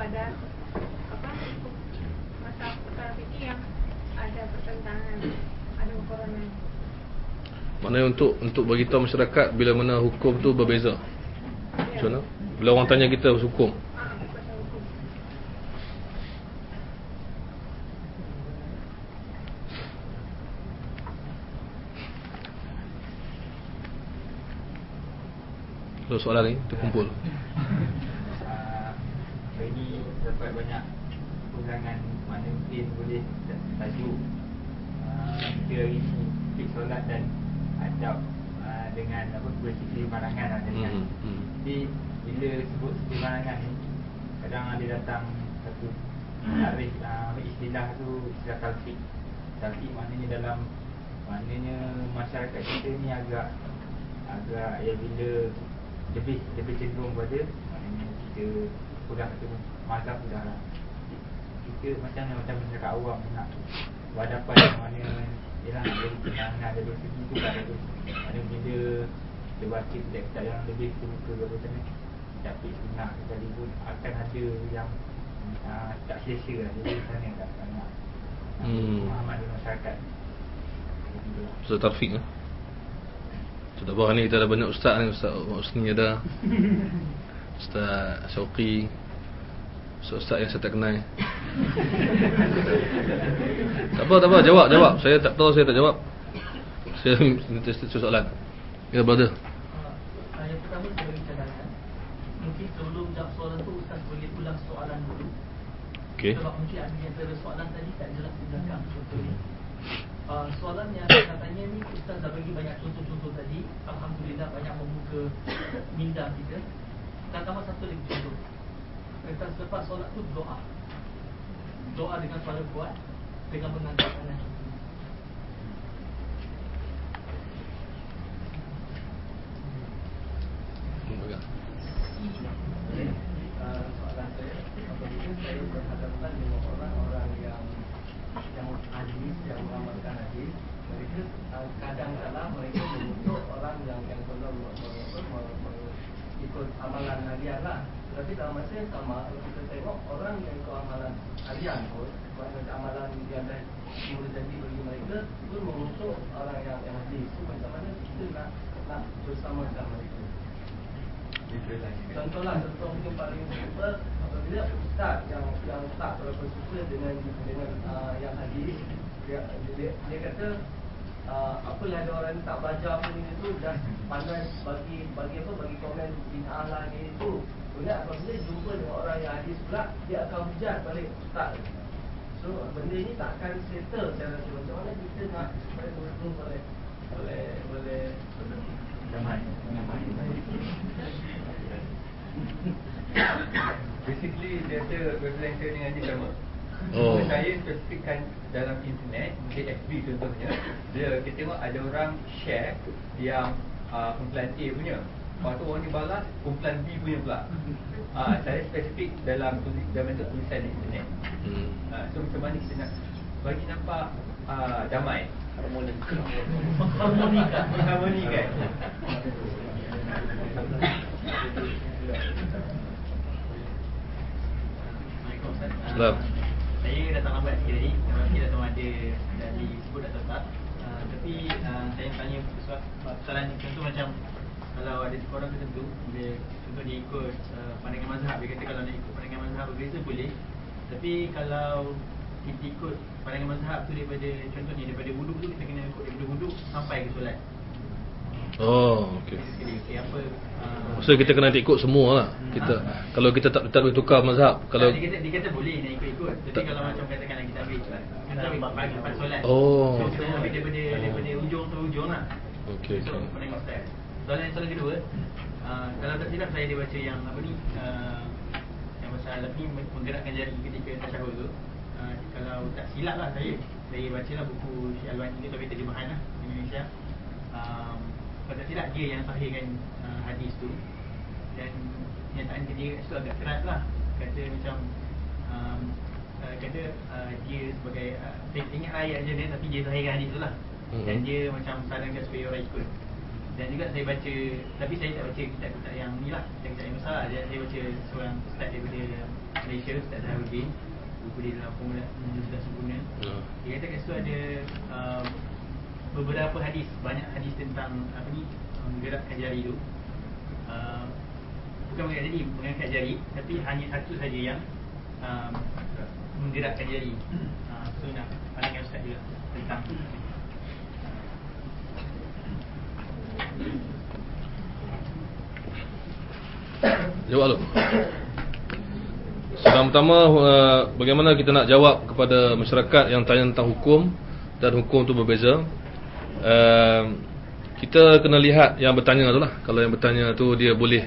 pada masa perkara fikih yang ada pertentangan, ada ukurannya. Maknanya untuk bagi tahu masyarakat bila mana hukum tu berbeza. Macam mana? Bila orang tanya kita hukum. Pasal hukum. Kalau soalan ni terkumpul. Ini dapat banyak ulangan mana mungkin boleh tajuk kita hari ni fik solat dan adab dengan keseimbangan tadi. Jadi bila sebut keseimbangan ni kadang ada datang satu tarikh istilah tu istilah talfiq. Talfiq maknanya masyarakat kita ni agak ya bila lebih cenderung pada maknanya kita pegang satu mazhab dah lah. Kita macam masyarakat awam nak berhadapan yang mana ialah nak jadi kenangan dari segi tu kan tu. Mana bila kita baca kitab yang lebih terbuka ke macam ni tapi sunnah sekalipun akan ada yang tak sia-sia lah. Jadi sana tak nak pemahaman di masyarakat. Ustaz Taufik lah. Sudah bawah ni kita ada banyak ustaz ni. Ustaz Husni ada, Ustaz Syauqi, ustaz yang saya tak kenal. Tak apa, jawab. Saya tak tahu, saya tak jawab. Saya minta soalan. Ya, brother. Yang pertama saya bagi cadangan. Mungkin sebelum jawab soalan tu Ustaz boleh ulang soalan dulu. Okey. Sebab mungkin ada yang antara soalan tadi tak jelas di belakang. Contohnya soalan yang katanya ni Ustaz dah bagi banyak contoh-contoh tadi. Alhamdulillah banyak membuka minda kita. Dan tambah satu lagi contoh. Kita selepas solat tu doa dengan suara kuat dengan mengangkat tangan. Soalan saya, apabila saya berhadapan dengan orang-orang yang hadis, yang mengamalkan hadis, mereka kadang-kadang mereka mengutuk orang yang belum ikut amalan harian lah. Tapi dalam masa yang sama, kalau kita tengok orang yang ikut amalan harian pun, amalan yang dah jadi bagi mereka pun mengutuk orang yang hadis. So macam mana kita nak bersama-sama mereka? Contohlah, contoh mungkin paling simple, apabila ustaz yang tak berapa suka dengan yang hadis, dia kata apalah ada orang tak belajar pun itu dah pandai bagi komen bid'ah lah ni itu. Kemudian apabila jumpa dengan orang yang hadis pula, dia akan hujat balik ustaz. So benda ni tak akan settle saya rasa. Macam mana kita nak supaya betul boleh damai. Basically dia ada referensi dengan dia sama. Saya spesifikkan dalam internet, mungkin FB contohnya, kita tengok ada orang share yang kumpulan A punya, lepas tu orang ni balas kumpulan B punya pula. Saya spesifik dalam bentuk tulisan di internet. So macam mana kita nak bagi nampak damai, harmoni kan. Salam. Saya datang lambat sikit tadi, kita datang ada dah disebut dah tetap. Tapi saya tanya soalan ni, contoh macam kalau ada seorang tertentu, bila contoh dia ikut pandangan mazhab, dia kata kalau nak ikut pandangan mazhab berbeza boleh. Tapi kalau kita ikut pandangan mazhab tu daripada, contohnya daripada wuduk tu, kita kena ikut daripada wuduk sampai ke solat. Okey. Okay, apa So kita kena ikut semua lah. Kalau kita tak boleh tukar mazhab. Kalau dia kata boleh nak ikut-ikut. Tapi kalau macam katakanlah kita ambil pagi lepas solat. So kita ambil daripada ujung tu ujung lah. Okey. So pandangan ustaz. Soalan kedua, kalau tak silap saya dia baca yang apa ni, yang pasal ni menggerakkan jari ketika tasyahud tu. Kalau tak silap lah saya baca lah buku Syekh Al-Albani ni, tapi terjemahan lah Indonesia. Kalau tak silap dia yang sahihkan hadis tu, dan nyataan dia kat situ agak keras lah. Kata macam kata dia sebagai saya ingat ayat je dia, tapi dia sahihkan hadis tu lah. Dan dia macam sarankan supaya orang ikut. Dan juga saya baca, tapi saya tak baca kitab-kitab yang ni lah, kitab-kitab yang besar lah. Saya baca seorang ustaz daripada Malaysia, Ustaz Zaharuddin, buku dia dalam Formula 17 Sempurna. Dia kata kat situ ada beberapa hadis, banyak hadis tentang menggerakkan jari tu. Bukan mengangkat jari, tapi hanya satu saja yang menggerakkan jari. So nak pandangan Ustaz juga tentang jawab dulu. Pertama, bagaimana kita nak jawab kepada masyarakat yang tanya tentang hukum dan hukum tu berbeza. Kita kena lihat yang bertanya tu lah. Kalau yang bertanya tu dia boleh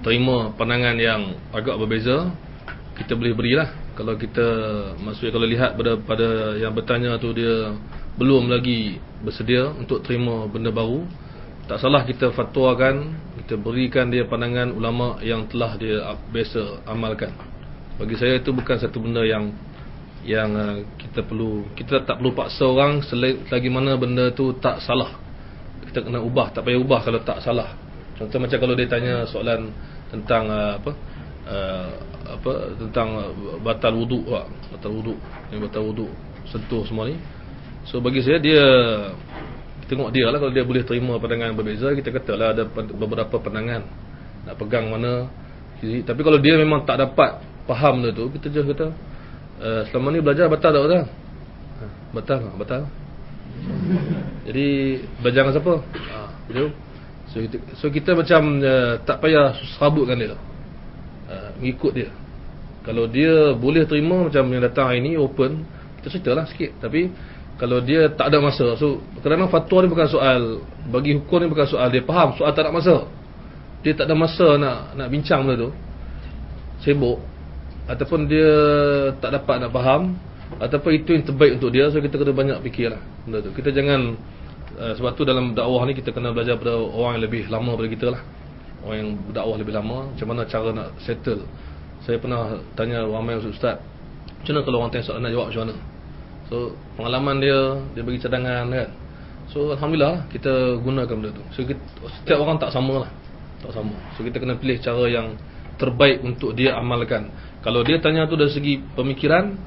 terima pandangan yang agak berbeza, kita boleh berilah. Kalau kita, maksudnya kalau lihat pada yang bertanya tu dia belum lagi bersedia untuk terima benda baru, tak salah kita fatwakan, kita berikan dia pandangan ulama yang telah dia biasa amalkan. Bagi saya itu bukan satu benda yang kita tak perlu paksa orang selagi mana benda tu tak salah. Kita kena ubah, tak payah ubah kalau tak salah. Contoh macam kalau dia tanya soalan tentang tentang batal wuduk, batal wuduk sentuh semua ni. So bagi saya dia, tengok dia lah, kalau dia boleh terima pandangan berbeza, kita katalah ada beberapa pandangan nak pegang mana. Tapi kalau dia memang tak dapat faham benda tu, kita just kata selama ni belajar batal tak batal? Batal. Jadi belajar dengan siapa? So kita macam tak payah serabutkan dia, mengikut dia. Kalau dia boleh terima, macam yang datang hari ni open, kita ceritalah sikit. Tapi kalau dia tak ada masa, so kadang-kadang fatwa ni bukan soal, bagi hukum ni bukan soal dia faham, soal tak ada masa. Dia tak ada masa nak bincang benda tu, sibuk, ataupun dia tak dapat nak faham, ataupun itu yang terbaik untuk dia. So kita kena banyak fikirlah benda tu. Kita jangan sebab tu dalam dakwah ni kita kena belajar pada orang yang lebih lama daripada kita lah. Orang yang berdakwah lebih lama, macam mana cara nak settle. Saya pernah tanya ramai ustaz, macam mana kalau orang tanya soalan nak jawab macam mana? So pengalaman dia bagi cadangan kan. So alhamdulillah kita gunakan benda tu. So setiap orang tak sama lah, tak sama. So kita kena pilih cara yang terbaik untuk dia amalkan. Kalau dia tanya tu dari segi pemikiran,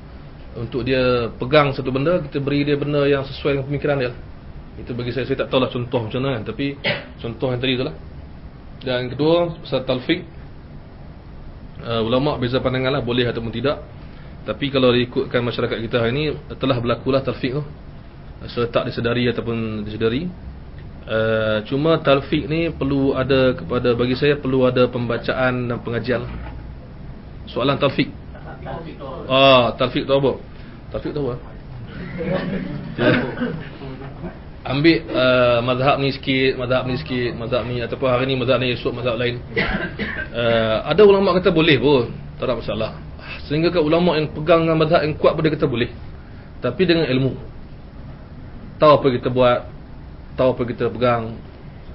untuk dia pegang satu benda, kita beri dia benda yang sesuai dengan pemikiran dia. Itu bagi saya tak tahulah contoh macam mana kan, tapi contoh yang tadi tu lah. Dan yang kedua, pasal talfiq, ulama' beza pandangan lah, boleh ataupun tidak. Tapi kalau diikutkan masyarakat kita hari ini, telah berlakulah talfiq tu, so tak disedari ataupun disedari. Cuma talfiq ni perlu ada, bagi saya perlu ada pembacaan dan pengajian. Soalan talfiq. Talfiq tu apa? Talfiq tu apa? Ambil mazhab ni sikit, mazhab ni, ataupun hari ni mazhab ni, esok mazhab lain. Ada ulama kata boleh pun, tak ada masalah. Sehingga kan ulama yang pegang dengan mazhab yang kuat pun dia kata boleh, tapi dengan ilmu, tahu apa kita buat, tahu apa kita pegang,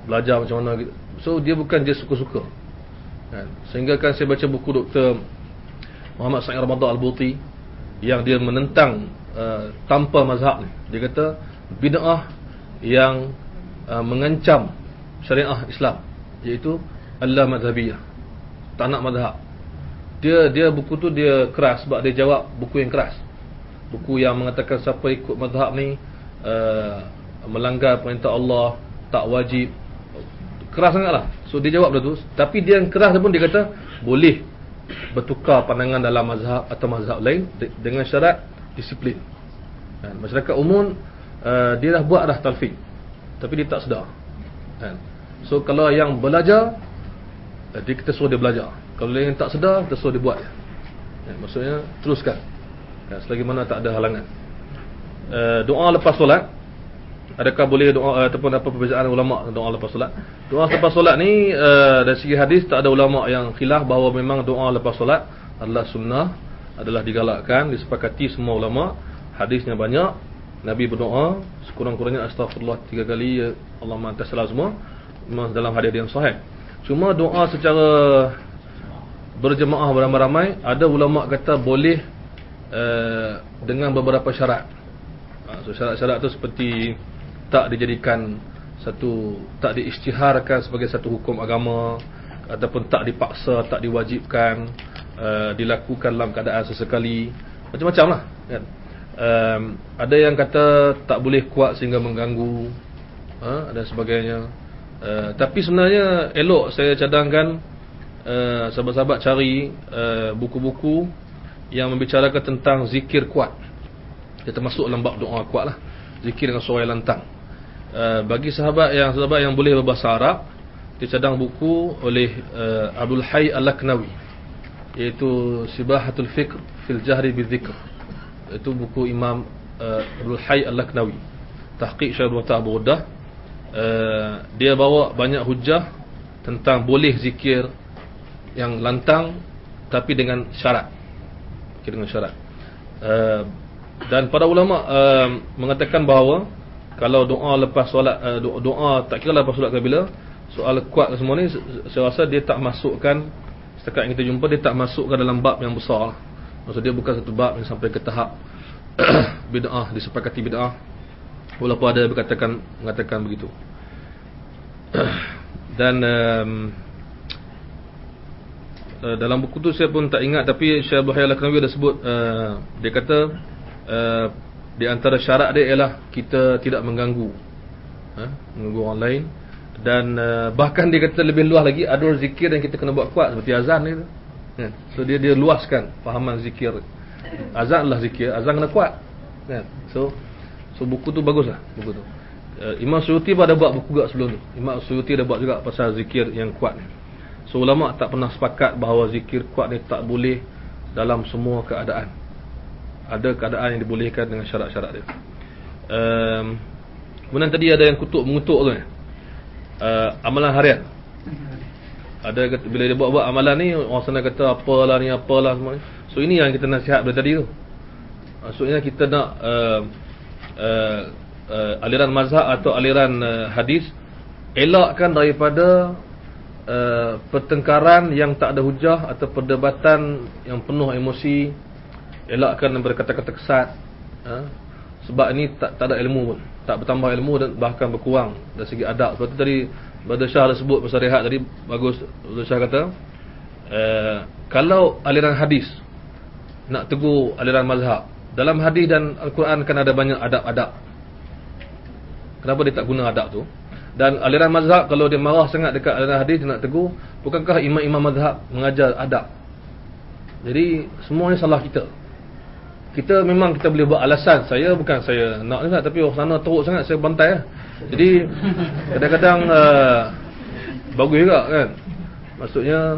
belajar macam mana gitu. So dia bukan dia suka-suka kan. Sehingga kan saya baca buku Dr. Muhammad Sa'id Ramadan Al-Buti yang dia menentang tanpa mazhab ni. Dia kata bid'ah yang mengancam syariah Islam, iaitu al-madhabiyah, tak nak mazhab. Dia buku tu dia keras sebab dia jawab buku yang keras, buku yang mengatakan siapa ikut mazhab ni melanggar perintah Allah, tak wajib, keras sangatlah. So dia jawab tu, tapi dia yang keras pun dia kata boleh bertukar pandangan dalam mazhab atau mazhab lain dengan syarat disiplin. Masyarakat umum dia dah buat dah talfiq, tapi dia tak sedar kan. So kalau yang belajar, kita suruh dia belajar. Kalau yang tak sedar, kita suruh dia buat maksudnya teruskan selagi mana tak ada halangan. Doa lepas solat, adakah boleh doa ataupun apa perbezaan ulama doa lepas solat? Doa lepas solat ni dari segi hadis tak ada ulama yang khilaf bahawa memang doa lepas solat adalah sunnah, adalah digalakkan, disepakati semua ulama. Hadisnya banyak, Nabi berdoa sekurang-kurangnya astaghfirullah 3 kali, Allahumma anta salam, semua memang dalam hadis yang sahih. Cuma doa secara berjemaah beramai-ramai, ada ulama kata boleh dengan beberapa syarat. So syarat-syarat tu seperti tak dijadikan tak diisytiharkan sebagai satu hukum agama, ataupun tak dipaksa, tak diwajibkan, dilakukan dalam keadaan sesekali, macam-macam lah kan. Ada yang kata tak boleh kuat sehingga mengganggu, dan sebagainya. Tapi sebenarnya elok saya cadangkan sahabat-sahabat cari buku-buku yang membicarakan tentang zikir kuat. Dia termasuk dalam bab doa kuat lah, zikir dengan suara lantang. Bagi sahabat yang boleh berbahasa Arab, dia cadang buku oleh Abdul Hayy Al-Laknawi, iaitu Sibahatul Fikr fil Jahri Bidzikr. Itu buku Imam Abdul Hayy Al-Laknawi, tahqiq Syekh Abdul Fattah Abu Ghuddah. Dia bawa banyak hujah tentang boleh zikir yang lantang, tapi dengan syarat. Dengan syarat. Dan para ulama mengatakan bahawa kalau doa lepas solat, doa tak kira lepas solat ke bila, soal kuat semua ni, saya rasa dia tak masukkan, setakat yang kita jumpa, dia tak masukkan dalam bab yang besar. Maksud dia bukan satu bab yang sampai ke tahap bid'ah, disepakati bid'ah, walaupun ada mengatakan begitu. Dan dalam buku tu saya pun tak ingat, tapi Syekh Abdul Hayy Al-Laknawi ada sebut, dia kata di antara syarat dia ialah kita tidak mengganggu orang lain. Dan bahkan dia kata lebih luas lagi, ada zikir yang kita kena buat kuat, seperti azan ni tu. So dia luaskan fahaman zikir. Azan lah zikir, azan kena kuat kan. So buku tu baguslah buku tu. Imam Suyuti pun ada buat buku juga sebelum tu. Imam Suyuti ada buat juga pasal zikir yang kuat ni. So ulama tak pernah sepakat bahawa zikir kuat ni tak boleh dalam semua keadaan. Ada keadaan yang dibolehkan dengan syarat-syarat dia. Kemudian tadi ada yang mengutuk tu ni, amalan harian. Ada kata, bila dia buat amalan ni, orang sana kata apalah ni, apalah semua ni. So ini yang kita nasihat dari tadi tu. Maksudnya kita nak aliran mazhab atau aliran hadis elakkan daripada pertengkaran yang tak ada hujah atau perdebatan yang penuh emosi. Elakkan daripada kata-kata kesat, sebab ini tak ada ilmu pun, tak bertambah ilmu dan bahkan berkurang dari segi adab. Sebab tu tadi Brother Shah ada sebut pasal rehat tadi, bagus. Brother Shah kata kalau aliran hadis nak tegur aliran mazhab, dalam hadis dan Al-Quran kan ada banyak adab-adab. Kenapa dia tak guna adab tu? Dan aliran mazhab kalau dia marah sangat dekat aliran hadis, dia nak tegur, bukankah imam-imam mazhab mengajar adab? Jadi semuanya salah kita. Kita memang kita boleh buat alasan, saya bukan saya nak ni, tapi orang sana teruk sangat, saya bantai lah. Jadi kadang-kadang bagus juga kan, maksudnya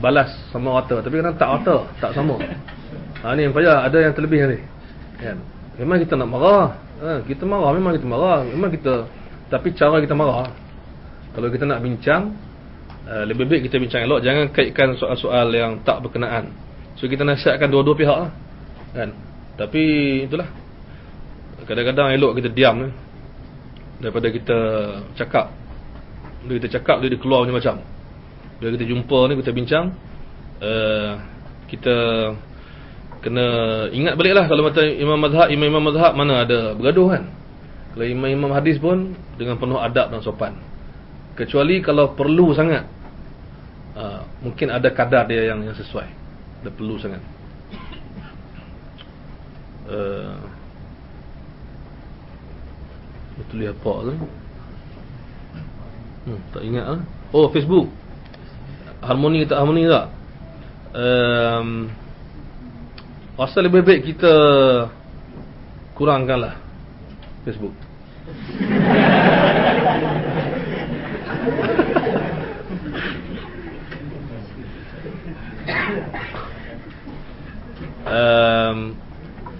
balas sama rata, tapi kadang tak rata, tak sama. Ni yang payah, ada yang terlebih ni kan. Memang kita nak marah, kita marah, memang kita marah, memang kita, tapi cara kita marah. Kalau kita nak bincang, lebih baik kita bincang elok, jangan kaitkan soal-soal yang tak berkenaan. So kita nasihatkan dua-dua pihak lah kan. Tapi itulah, kadang-kadang elok kita diam ni daripada kita cakap. Bila kita cakap, dia keluar macam-macam. Bila kita jumpa ni, kita bincang, kita kena ingat balik lah. Kalau macam imam-imam mazhab mana ada bergaduh kan. Kalau imam-imam hadis pun dengan penuh adab dan sopan. Kecuali kalau perlu sangat, mungkin ada kadar dia yang sesuai. Ada perlu sangat. Tulis apa tu? Tak ingat lah. Oh, Facebook. Harmoni tak harmoni tak? Rasa lebih baik kita kurangkanlah Facebook.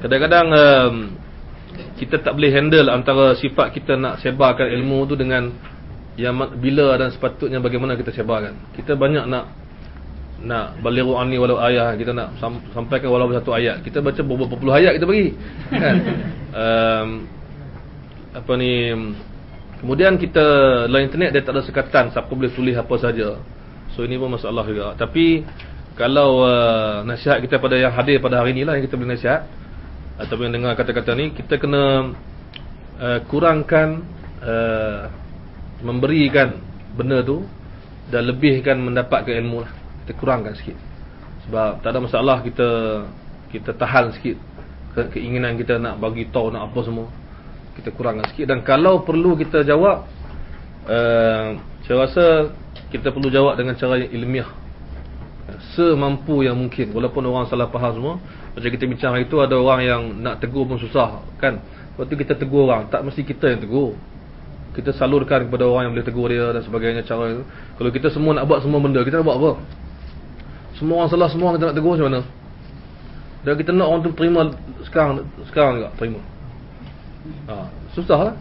Kadang-kadang kita tak boleh handle antara sifat kita nak sebarkan ilmu tu dengan yang bila dan sepatutnya bagaimana kita sebarkan. Kita banyak nak balighu anni walau ayat, kita nak sampaikan walau satu ayat. Kita baca berpuluh ayat kita bagi kan. Kemudian kita dalam internet dia tak ada sekatan, siapa boleh tulis apa saja. So ini pun masalah juga. Tapi kalau nasihat kita pada yang hadir pada hari inilah yang kita boleh nasihat, ataupun yang dengar kata-kata ni, kita kena kurangkan memberikan benda tu dan lebihkan mendapatkan ilmu lah. Kita kurangkan sikit. Sebab tak ada masalah kita tahan sikit keinginan kita nak bagi tahu nak apa semua. Kita kurangkan sikit, dan kalau perlu kita jawab, saya rasa kita perlu jawab dengan cara yang ilmiah, semampu yang mungkin. Walaupun orang salah faham semua. Macam kita bincang hari tu, ada orang yang nak tegur pun susah kan. Lepas tu kita tegur orang, tak mesti kita yang tegur, kita salurkan kepada orang yang boleh tegur dia dan sebagainya. Cara itu, kalau kita semua nak buat semua benda, kita nak buat apa? Semua orang salah, semua orang kita nak tegur macam mana? Dan kita nak orang tu terima sekarang juga terima. Susah lah.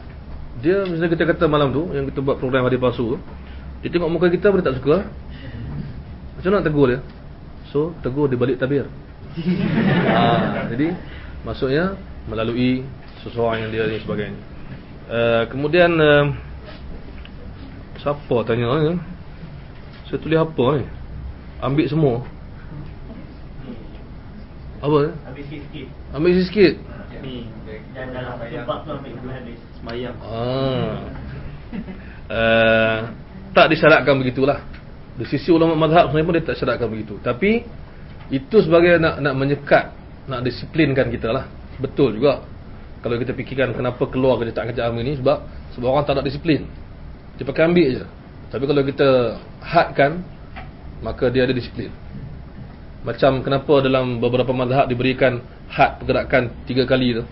Dia misalnya kita kata malam tu yang kita buat program Hadis Palsu, dia tengok muka kita boleh tak suka. Macam mana nak tegur dia? So tegur dia balik tabir. Jadi maksudnya melalui seseorang yang dia dan sebagainya. Kemudian siapa tanya ni? Saya tulis apa ni? Ambil semua. Apa ni? Ambil sikit. Ni dan dalam sebab tu ambil hadis sembahyang. Tak disyaratkan begitulah. Di sisi ulama mazhab sebenarnya pun dia tak syaratkan begitu. Tapi itu sebagai nak menyekat, nak disiplinkan kita lah. Betul juga. Kalau kita fikirkan kenapa keluar kerja ni, sebab orang tak ada disiplin. Dia pakai ambil je. Tapi kalau kita hadkan, maka dia ada disiplin. Macam kenapa dalam beberapa mazhab diberikan had pergerakan 3 kali tu,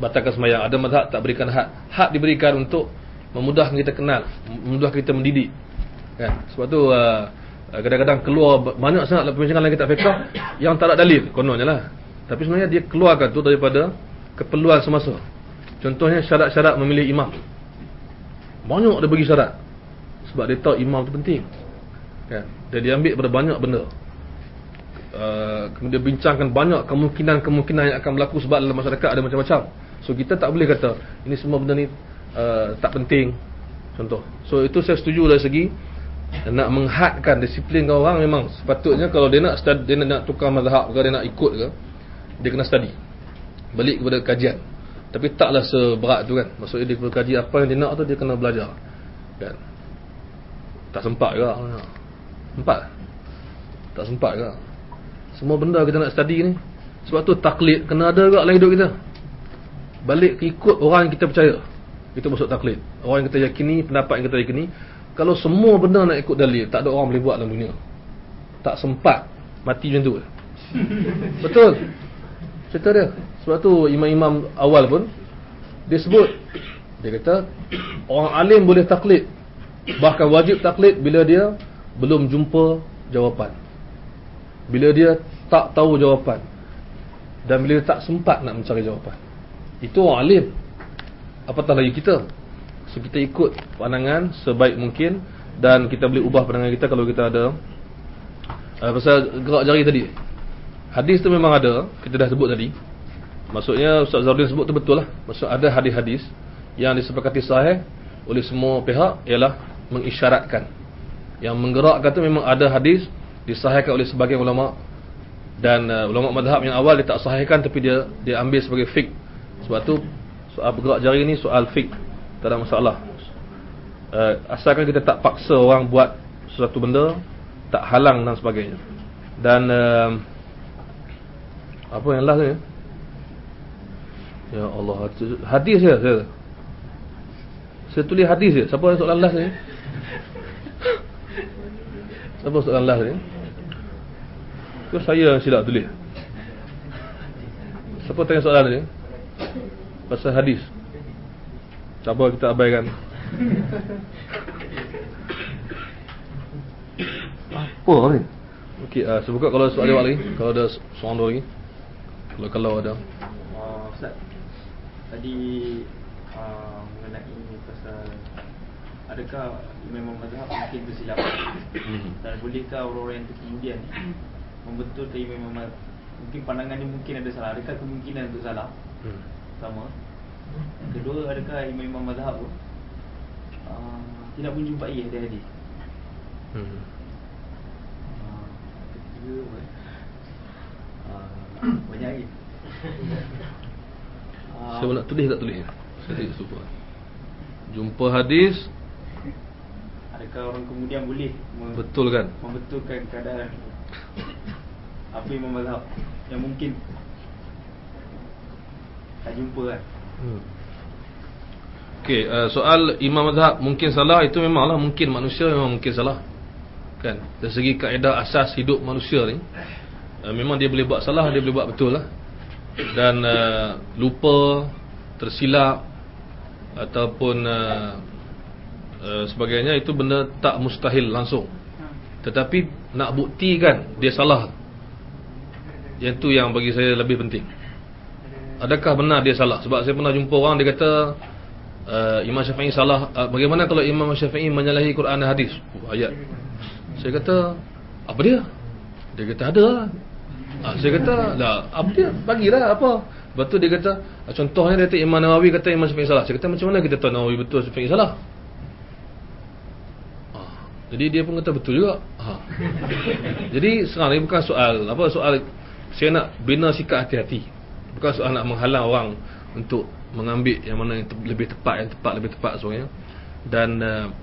batalkan sembahyang. Ada mazhab tak berikan had. Had diberikan untuk memudahkan kita kenal, memudahkan kita mendidik kan. Sebab tu kadang-kadang keluar banyak sangat perbincangan dalam kitab fiqh yang tak ada dalil kononnya lah. Tapi sebenarnya dia keluarkan tu daripada keperluan semasa. Contohnya syarat-syarat memilih imam. Banyak dia bagi syarat sebab dia tahu imam tu penting kan. Dan dia ambil pada banyak benda. Kemudian bincangkan banyak kemungkinan yang akan berlaku sebab dalam masyarakat ada macam-macam. So kita tak boleh kata ini semua benda ni tak penting, contoh. So itu saya setuju dari segi nak menghadkan, disiplinkan orang. Memang sepatutnya kalau dia nak study, dia nak tukar mazhab ke, dia nak ikut ke, dia kena study, balik kepada kajian. Tapi taklah seberat tu kan. Maksudnya dia perlu kaji apa yang dia nak tu, dia kena belajar kan. Tak sempat juga. Tak sempat juga. Semua benda kita nak study ni. Sebab tu taklid kena ada juga dalam hidup kita. Balik ke ikut orang yang kita percaya, itu masuk taklid. Orang yang kita yakini, pendapat yang kita yakini. Kalau semua benda nak ikut dalil, tak ada orang boleh buat dalam dunia. Tak sempat. Mati macam tu. Betul cerita dia. Sebab tu imam-imam awal pun dia sebut, dia kata orang alim boleh taklid, bahkan wajib taklid bila dia belum jumpa jawapan, bila dia tak tahu jawapan, dan bila dia tak sempat nak mencari jawapan. Itu orang alim. Apatah lagi kita. So kita ikut pandangan sebaik mungkin, dan kita boleh ubah pandangan kita kalau kita ada pasal gerak jari tadi. Hadis tu memang ada, kita dah sebut tadi. Maksudnya Ustaz Zardin sebut tu betul lah. Maksud ada hadis-hadis yang disepakati sahih oleh semua pihak, ialah mengisyaratkan. Yang menggerakkan tu memang ada hadis disahihkan oleh sebahagian ulama, dan ulama mazhab yang awal dia tak sahihkan, tapi dia ambil sebagai fiqh. Sebab tu soal bergerak jari ni soal fiqh, tak ada masalah. Asalkan kita tak paksa orang buat sesuatu benda, tak halang dan sebagainya. Dan apa yang last ni? Ya Allah, hadis je saya tulis hadis je. Siapa soalan last ni? Siapa soalan last ni? Ke saya yang silap tulis? Siapa tanya soalan ni? Pasal hadis. Cuba kita abaikan. Apa ni? Okey, saya buka kalau ada soalan lagi. Kalau ada soalan lagi. Kalau ada. Ustaz, tadi mengenai pasal adakah imam mazhab mungkin tersilap, dan bolehkah orang-orang yang kemudian membetulkan imam mazhab, mungkin pandangan ni mungkin ada salah, adakah kemungkinan untuk salah? Pertama. Kedua, adakah imam mazhab tu tidak menjumpai hadis-hadis? Ketiga, banyak lagi. Saya nak tulis tak tulis? Saya tidak suka. Jumpa hadis, adakah orang kemudian boleh betul kan? membetulkan keadaan? apa imam mazhab yang mungkin tak jumpa kan. Okey, soal imam mazhab mungkin salah, itu memanglah mungkin, manusia memang mungkin salah. Kan? Dari segi kaedah asas hidup manusia ni, memang dia boleh buat salah, dia boleh buat betul lah. Dan lupa, tersilap ataupun sebagainya, itu benda tak mustahil langsung. Tetapi nak buktikan dia salah, yang tu yang bagi saya lebih penting. Adakah benar dia salah? Sebab saya pernah jumpa orang, dia kata Imam Syafi'i salah. Bagaimana kalau Imam Syafi'i menyalahi Quran dan hadis, ayat? Saya kata, apa dia? Dia kata ada lah. Saya kata, lah apa dia? Bagilah apa. Lepas tu dia kata, contohnya dia kata Imam Nawawi kata Imam Syafi'i salah. Saya kata, macam mana kita tahu Nawawi betul, Syafi'i salah? Jadi dia pun kata betul juga. Jadi sekarang ni bukan soal apa, soal saya nak bina sikap hati-hati. Bukan soal nak menghalang orang untuk mengambil yang mana yang lebih tepat, yang tepat lebih tepat sebenarnya. Dan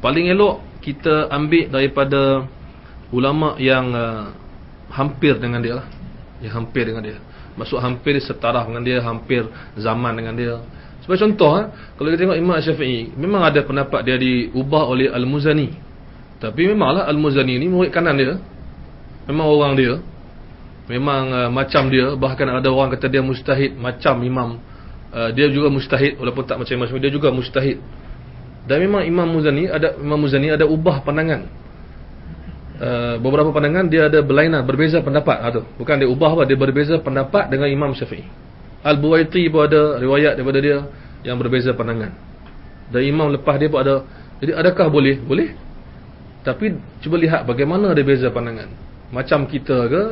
paling elok kita ambil daripada ulama yang hampir dengan dia lah. Yang hampir dengan dia. Maksud hampir setaraf dengan dia, hampir zaman dengan dia. Sebagai contoh, kalau kita tengok Imam Syafi'i, memang ada pendapat dia diubah oleh Al-Muzani. Tapi memanglah Al-Muzani ni murid kanan dia. Memang orang dia. Memang macam dia. Bahkan ada orang kata dia mujtahid macam Imam. Dia juga mujtahid, walaupun tak macam Imam Syafi'i, dia juga mujtahid. Dan memang Imam Muzani ada ubah pandangan. Beberapa pandangan dia ada berlainan, berbeza pendapat. Bukan dia ubah, dia berbeza pendapat dengan Imam Syafi'i. Al-Buwaiti pun ada riwayat daripada dia yang berbeza pandangan. Dan imam lepas dia pun ada. Jadi adakah boleh? Boleh. Tapi cuba lihat bagaimana dia beza pandangan. Macam kita ke,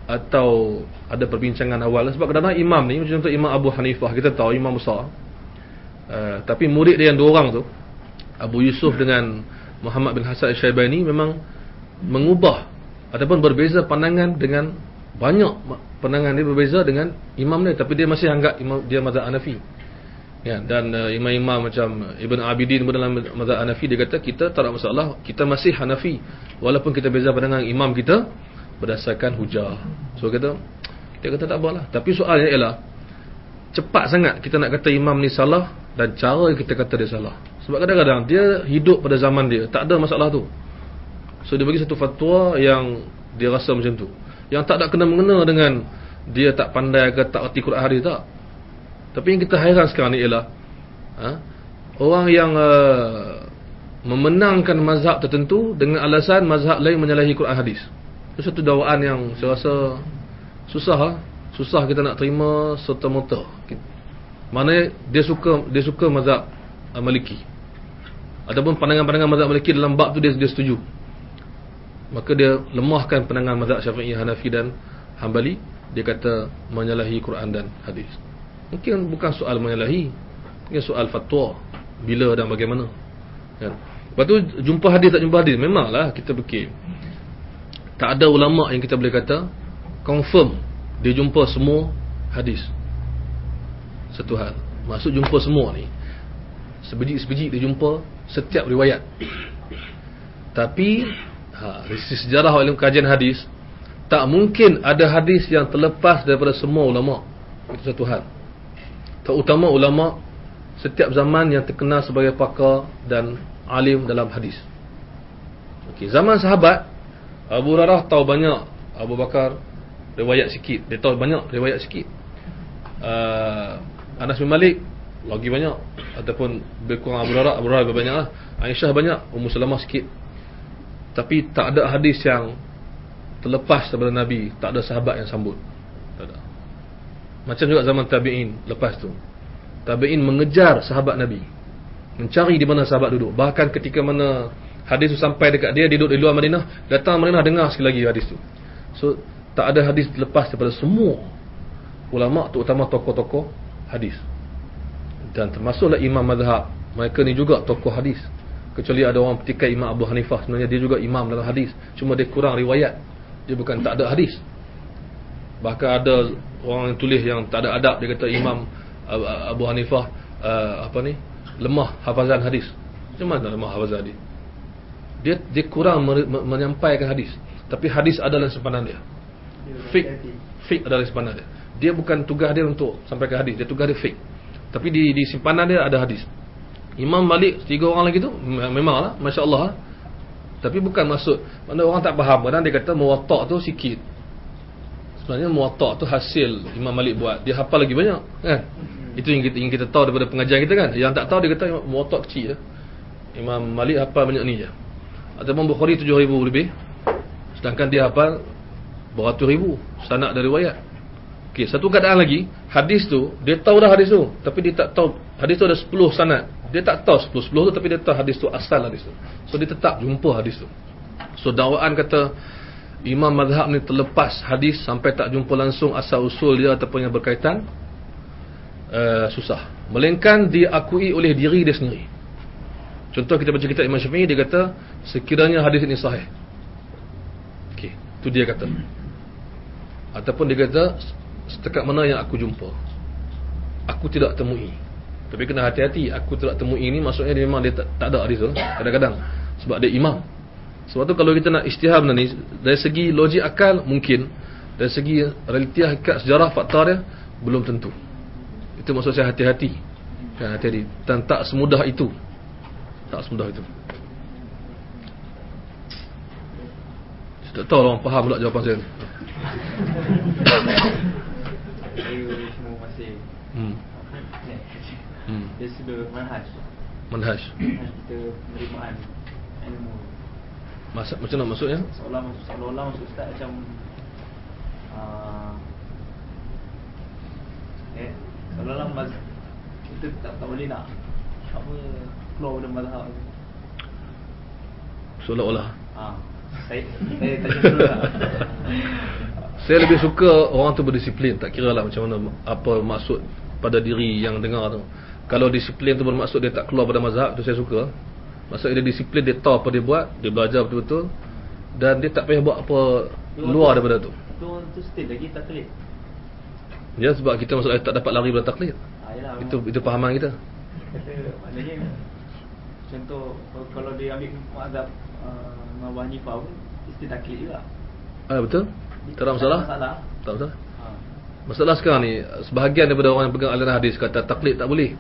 atau ada perbincangan awal. Sebab kadang-kadang imam ni, macam contoh Imam Abu Hanifah, kita tahu imam besar. Tapi murid dia yang dua orang tu, Abu Yusuf dengan Muhammad bin Hasan Al-Syaibani, memang mengubah ataupun berbeza pandangan dengan banyak pandangan dia berbeza dengan imam dia, tapi dia masih anggap imam dia mazhab Hanafi. Ya, dan imam-imam macam Ibn Abidin dalam mazhab Hanafi, dia kata kita tak ada masalah, kita masih Hanafi walaupun kita beza pandangan imam kita berdasarkan hujah. So kita kata tak apalah. Tapi soalnya ialah cepat sangat kita nak kata imam ni salah dan cara kita kata dia salah. Sebab kadang-kadang dia hidup pada zaman dia, tak ada masalah tu. So dia bagi satu fatwa yang dia rasa macam tu, yang tak ada kena-mengena dengan dia tak pandai ke tak erti Quran hadis, tak. Tapi yang kita hairan sekarang ni ialah orang yang memenangkan mazhab tertentu dengan alasan mazhab lain menyalahi Quran hadis. Itu satu dakwaan yang saya rasa susah kita nak terima serta-merta. Mana dia suka mazhab Maliki, ataupun pandangan-pandangan mazhab Maliki dalam bab tu dia setuju, maka dia lemahkan pandangan mazhab Syafi'i, Hanafi dan Hanbali. Dia kata menyalahi Quran dan hadis. Mungkin bukan soal menyalahi, mungkin soal fatwa, bila dan bagaimana, kan? Lepas tu jumpa hadis tak jumpa hadis, memanglah kita fikir tak ada ulama yang kita boleh kata confirm dia jumpa semua hadis. Satu hal, maksud jumpa semua ni, sebiji-sebiji dia jumpa setiap riwayat. Tapi dari sejarah ilmu kajian hadis, tak mungkin ada hadis yang terlepas daripada semua ulama. Itu satu hal. Terutama ulama setiap zaman yang terkenal sebagai pakar dan alim dalam hadis. Okey, zaman sahabat, Abu Hurairah tahu banyak, Abu Bakar riwayat sikit, dia tahu banyak riwayat sikit. Anas bin Malik lagi banyak, ataupun berkurang Abu Hurairah banyak lah. Aisyah banyak, Ummu Salamah sikit. Tapi tak ada hadis yang terlepas daripada Nabi, tak ada sahabat yang sambut. Tak ada. Macam juga zaman tabi'in lepas tu. Tabi'in mengejar sahabat Nabi, mencari di mana sahabat duduk. Bahkan ketika mana hadis tu sampai dekat dia duduk di luar Madinah, datang Madinah dengar sekali lagi hadis tu. So tak ada hadis terlepas daripada semua ulama, terutama tokoh-tokoh hadis. Dan termasuklah imam mazhab, mereka ni juga tokoh hadis. Kecuali ada orang petikai Imam Abu Hanifah, sebenarnya dia juga imam dalam hadis, cuma dia kurang riwayat, dia bukan tak ada hadis. Bahkan ada orang yang tulis yang tak ada adab, dia kata Imam Abu Hanifah lemah hafazan hadis. Macam mana lemah hafazan hadis? Dia kurang menyampaikan hadis, tapi hadis ada dalam simpanan dia. Fiqh adalah simpanan dia. Dia bukan tugas dia untuk sampai ke hadis, dia tugas dia fiqh. Tapi di simpanan dia ada hadis. Imam Malik 3 orang lagi tu memanglah masya-Allah lah. Tapi bukan maksud mana orang tak faham, kadang dia kata Muwatta' tu sikit. Sebenarnya Muwatta' tu hasil Imam Malik buat, dia hafal lagi banyak kan. Itu yang kita tahu daripada pengajian kita kan. Yang tak tahu dia kata Muwatta' kecil je, Imam Malik hafal banyak ni je. Ataupun Bukhari 7,000 lebih, sedangkan dia hafal beratus ribu sanad dari riwayat. Okey, satu keadaan lagi, hadis tu dia tahu dah hadis tu, tapi dia tak tahu hadis tu ada 10 sanad. Dia tak tahu 10 tu, tapi dia tahu hadis tu asal hadis tu. So dia tetap jumpa hadis tu. So dakwaan kata imam mazhab ni terlepas hadis sampai tak jumpa langsung asal usul dia ataupun yang berkaitan, susah. Melainkan diakui oleh diri dia sendiri. Contoh kita baca kitab Imam Syafi'i, dia kata sekiranya hadis ini sahih. Okey, tu dia kata. Ataupun dia kata setakat mana yang aku jumpa, aku tidak temui. Tapi kena hati-hati, aku tidak temui ini maksudnya dia memang dia tak ada hadis tu kadang-kadang, sebab dia imam. Sebab tu kalau kita nak ijtihad ni, dari segi logik akal mungkin, dari segi realiti hakikat sejarah fakta dia belum tentu. Itu maksud saya hati-hati. Kan, hati-hati. Dan tak semudah itu. Tak semudah itu. Saya tak tahu orang faham pula jawapan saya. Saya semua masih dia sudah manhaj kita penerimaan ilmu. Macam mana maksudnya? Seolah-olah maksud Ustaz macam seolah-olah kita tak boleh nak apa keluar dari mazhab. Seolah-olah. Saya tanya dulu lah. Saya lebih suka orang tu berdisiplin, tak kira lah macam mana apa maksud pada diri yang dengar tu. Kalau disiplin tu bermaksud dia tak keluar pada mazhab, tu saya suka. Maksudnya dia disiplin, dia tahu apa dia buat, dia belajar betul-betul, dan dia tak payah buat apa luar daripada tu. Tu still lagi taklid. Ya, sebab kita masalah tak dapat lari daripada taklid. Itu pahaman kita. Kata maknanya contoh kalau dia ambil mazhab Imam Abu Hanifah pun mesti taklid juga. Betul. Tak ada masalah. Tak masalah. Masalah sekarang ni, sebahagian daripada orang yang pegang aliran hadis kata taklid tak boleh.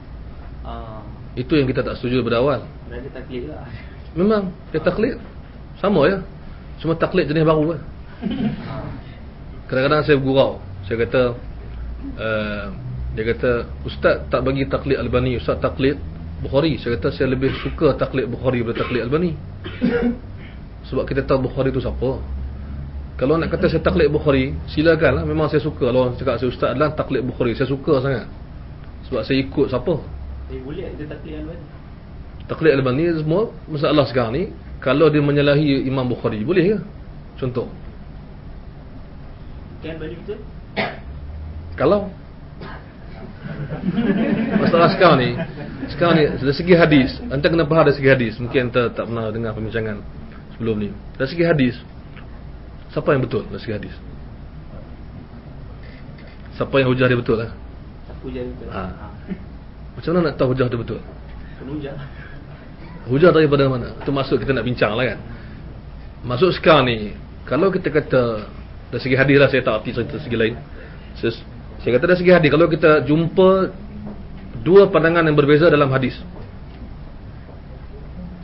Itu yang kita tak setuju daripada awal. Dia taklid lah. Memang dia taklid sama ya, cuma taklid jenis baru kan. Kadang-kadang saya bergurau, saya kata dia kata ustaz tak bagi taklid Albani, ustaz taklid Bukhari. Saya kata saya lebih suka taklid Bukhari daripada taklid Albani. Sebab kita tahu Bukhari tu siapa. Kalau nak kata saya taklid Bukhari, silakanlah, memang saya suka. Kalau orang cakap saya ustaz adalah taklid Bukhari, saya suka sangat. Sebab saya ikut siapa? Boleh kita taklid Albani. Taklid Albani semua masalah sekarang ni, kalau dia menyalahi Imam Bukhari, boleh ke? Contoh. Kan Albani betul? Kalau masalah sekarang ni dari segi hadis, anda kena faham dari segi hadis. Mungkin anda tak pernah dengar perbincangan sebelum ni. Dari segi hadis, siapa yang betul dari segi hadis? Siapa yang hujah dia betul lah? Hujah dia betul. Macam mana nak tahu hujah dia betul? Hujah. Hujah daripada mana? Itu maksud kita nak bincang lah kan. Maksud sekarang ni, kalau kita kata dari segi hadis lah, saya tak arti cerita segi lain. Saya kata dari segi hadis, kalau kita jumpa dua pandangan yang berbeza dalam hadis,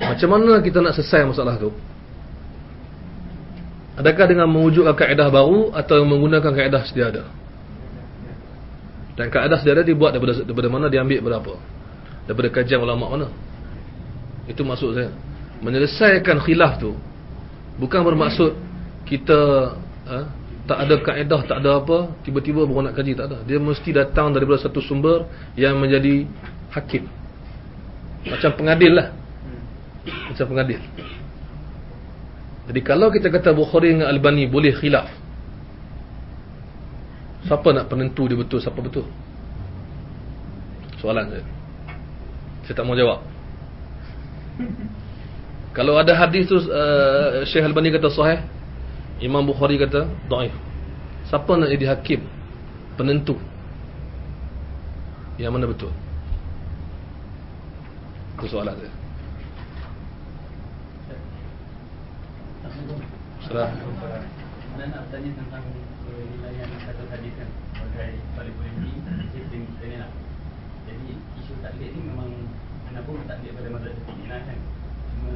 macam mana kita nak selesai masalah tu? Adakah dengan mewujudkan kaedah baru atau menggunakan kaedah sedia ada? Dan kaedah sedia ada dibuat daripada mana, diambil berapa? Daripada kajian ulama mana? Itu maksud saya. Menyelesaikan khilaf tu bukan bermaksud kita tak ada kaedah, tak ada apa, tiba-tiba baru nak kaji, tak ada. Dia mesti datang daripada satu sumber yang menjadi hakim. Macam pengadil lah. Macam pengadil. Jadi kalau kita kata Bukhari dengan Albani boleh khilaf, siapa nak penentu dia betul, siapa betul? Soalan saya. Saya tak mau jawab. Kalau ada hadis tu Syekh Albani kata sahih, Imam Bukhari kata dhaif, siapa nak jadi hakim, penentu yang mana betul? Itu soalan saya. Salam. Anda nak bertanya tentang penilaian satu hadis kan sebagai paling polemik disiplin kita ni lah. Jadi isu taklid ni memang anda pun taklid pada mazhab Syafi'i lah kan. Cuma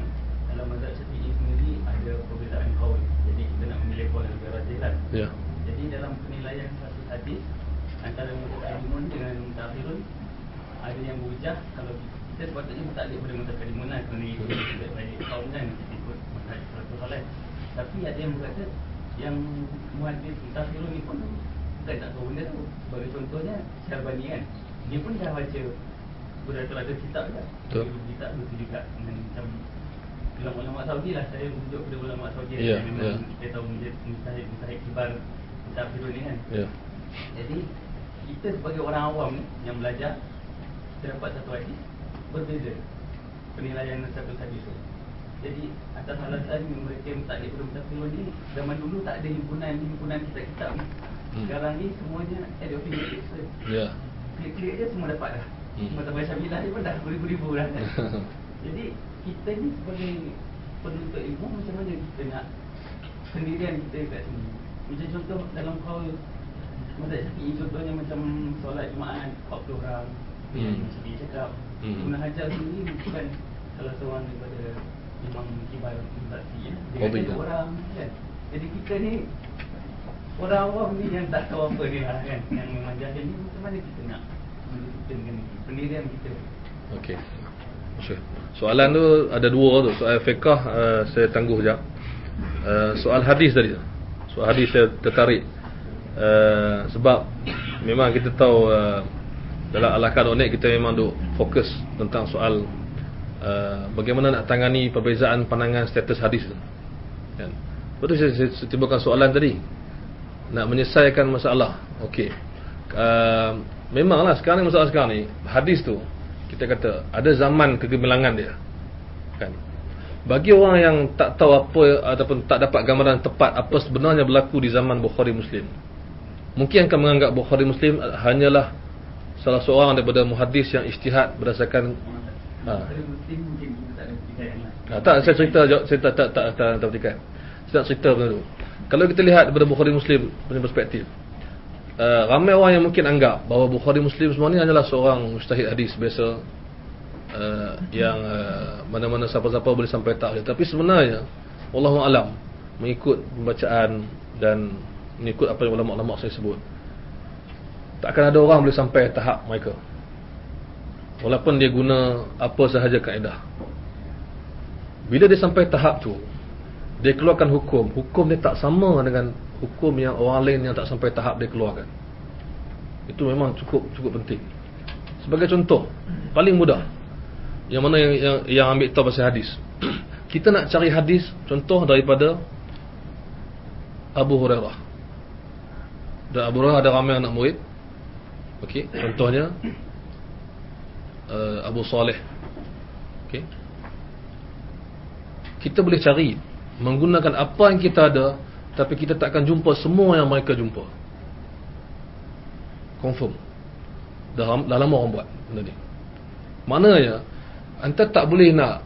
dalam mazhab Syafi'i sendiri ada perbezaan qaul. Jadi kita nak memilih qaul yang lebih rajih lah. Ya. Jadi dalam penilaian satu hadis antara mutaqaddimun dengan mutaakhirun ada yang berhujah kalau kita sepatutnya taklid pada mutaqaddimun lah kerana itu lebih baik qaul kan kita ikut mazhab salafus saleh. Tapi ada yang berkata yang muhaddis mutaakhirun ni pun bukan tak tahu benda tu. Sebagai contohnya Syarbani kan, dia pun dah baca beberapa kitab dah. Betul. Kitab tu juga dengan macam ulama-ulama Saudi lah. Saya menunjuk kepada ulama Saudi Ya, yang memang ya. kita tahu mustahid kibar mutaakhirun ni kan. Ya. Jadi kita sebagai orang awam ni yang belajar, kita dapat satu hadis berbeza penilaian satu hadis tu. Jadi atas alasan mereka tak ada mutaakhirun ni, zaman dulu tak ada himpunan kitab-kitab ni. Sekarang ni semuanya ada fingertips tu. Ya. Klik-klik je semua dapat dah. Mata Syamilah ni pun dah beribu-ribu dah kan. Jadi kita ni sebagai penuntut ilmu, macam mana kita nak pendirian kita kat sini. Macam contoh dalam qaul mazhab Syafi'i, contohnya macam solat Jumaat 40 orang. Macam dia cakap Ibn Hajar sendiri bukan salah seorang daripada imam kibar mazhab Syafi'i. Dia ada orang kan. Jadi kita ni orang awam ni yang tak tahu apa ni lah kan, yang memang jahil ni, macam mana kita nak mendisiplinkan pendirian kita. Okey. Soalan tu ada dua tu. Soal fiqh saya tangguh sekejap. Soal hadis tadi. Soal hadis saya tertarik. Sebab memang kita tahu dalam Al-Qadar ni kita memang duk fokus tentang soal bagaimana nak tangani perbezaan pandangan status hadis tu. Kan? Betul saya timbulkan soalan tadi. Nak menyelesaikan masalah. Okey. Memanglah sekarang ni, masalah sekarang ni hadis tu kita kata ada zaman kegemilangan dia. Kan? Bagi orang yang tak tahu apa ataupun tak dapat gambaran tepat apa sebenarnya berlaku di zaman Bukhari Muslim, mungkin akan menganggap Bukhari Muslim hanyalah salah seorang daripada muhaddis yang ijtihad berdasarkan Muslim mungkin kita tak ada petikan lah. tak, saya cerita saya tak petikan. Saya nak cerita benda tu. Kalau kita lihat daripada Bukhari Muslim punya perspektif, ramai orang yang mungkin anggap bahawa Bukhari Muslim semua ni hanyalah seorang mujtahid hadis biasa, yang mana-mana siapa-siapa boleh sampai taklid. Tapi sebenarnya wallahu alam, mengikut pembacaan dan mengikut apa yang ulama-ulama saya sebut, takkan ada orang boleh sampai tahap mereka walaupun dia guna apa sahaja kaedah. Bila dia sampai tahap tu, dia keluarkan hukum dia tak sama dengan hukum yang orang lain yang tak sampai tahap dia keluarkan. Itu memang cukup penting. Sebagai contoh paling mudah, yang mana yang ambil tahu pasal hadis. Kita nak cari hadis contoh daripada Abu Hurairah. Dan Abu Hurairah ada ramai anak murid. Okey, contohnya Abu Saleh. Okey. Kita boleh cari menggunakan apa yang kita ada, tapi kita takkan jumpa semua yang mereka jumpa. Confirm. Dah lama orang buat benda ni. Maknanya anda tak boleh nak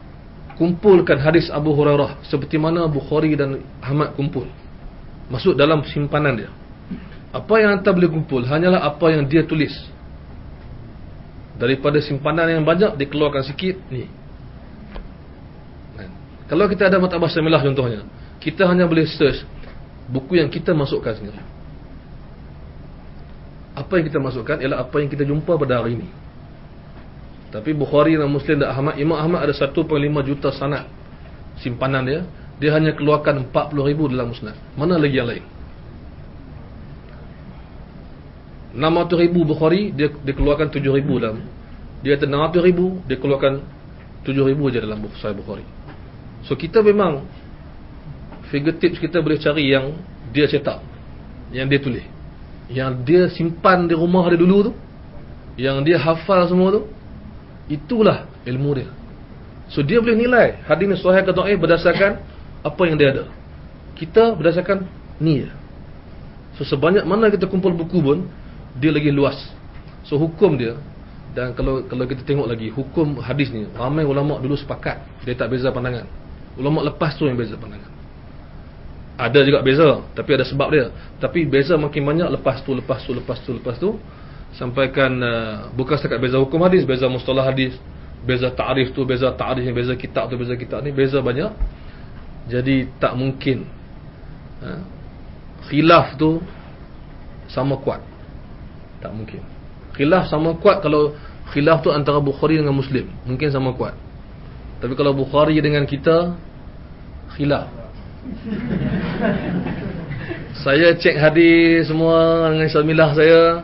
kumpulkan hadis Abu Hurairah seperti mana Bukhari dan Ahmad kumpul, masuk dalam simpanan dia. Apa yang anda boleh kumpul hanyalah apa yang dia tulis. Daripada simpanan yang banyak dikeluarkan sikit ni. Kalau kita ada Maktabah Syamilah contohnya, kita hanya boleh search buku yang kita masukkan sendiri. Apa yang kita masukkan ialah apa yang kita jumpa pada hari ini. Tapi Bukhari dan Muslim dan Ahmad, Imam Ahmad ada 1.5 juta sanad simpanan dia hanya keluarkan 40,000 dalam musnad. Mana lagi yang lain? 600,000 Bukhari, dia keluarkan 7,000 dalam. Dia ada 600,000, dia keluarkan 7,000 je dalam Sahih Bukhari. So kita memang fingertips kita boleh cari yang dia cetak, yang dia tulis, yang dia simpan di rumah dia dulu tu, yang dia hafal semua tu. Itulah ilmu dia. So dia boleh nilai hadis ni sahih ke dhaif berdasarkan apa yang dia ada. Kita berdasarkan ni je. So sebanyak mana kita kumpul buku pun, dia lagi luas. So hukum dia, dan kalau kita tengok lagi hukum hadis ni, ramai ulama dulu sepakat dia tak beza pandangan. Ulama lepas tu yang beza pandangan. Ada juga beza, tapi ada sebab dia. Tapi beza makin banyak lepas tu sampaikan bukan setakat beza hukum hadis, beza mustalah hadis, beza ta'rif tu, beza ta'rif, beza kitab tu, beza kitab ni, beza banyak. Jadi tak mungkin khilaf tu sama kuat. Tak mungkin. Khilaf sama kuat kalau khilaf tu antara Bukhari dengan Muslim, mungkin sama kuat. Tapi kalau Bukhari dengan kita, khilaf. Saya cek hadis semua dengan Syamilah saya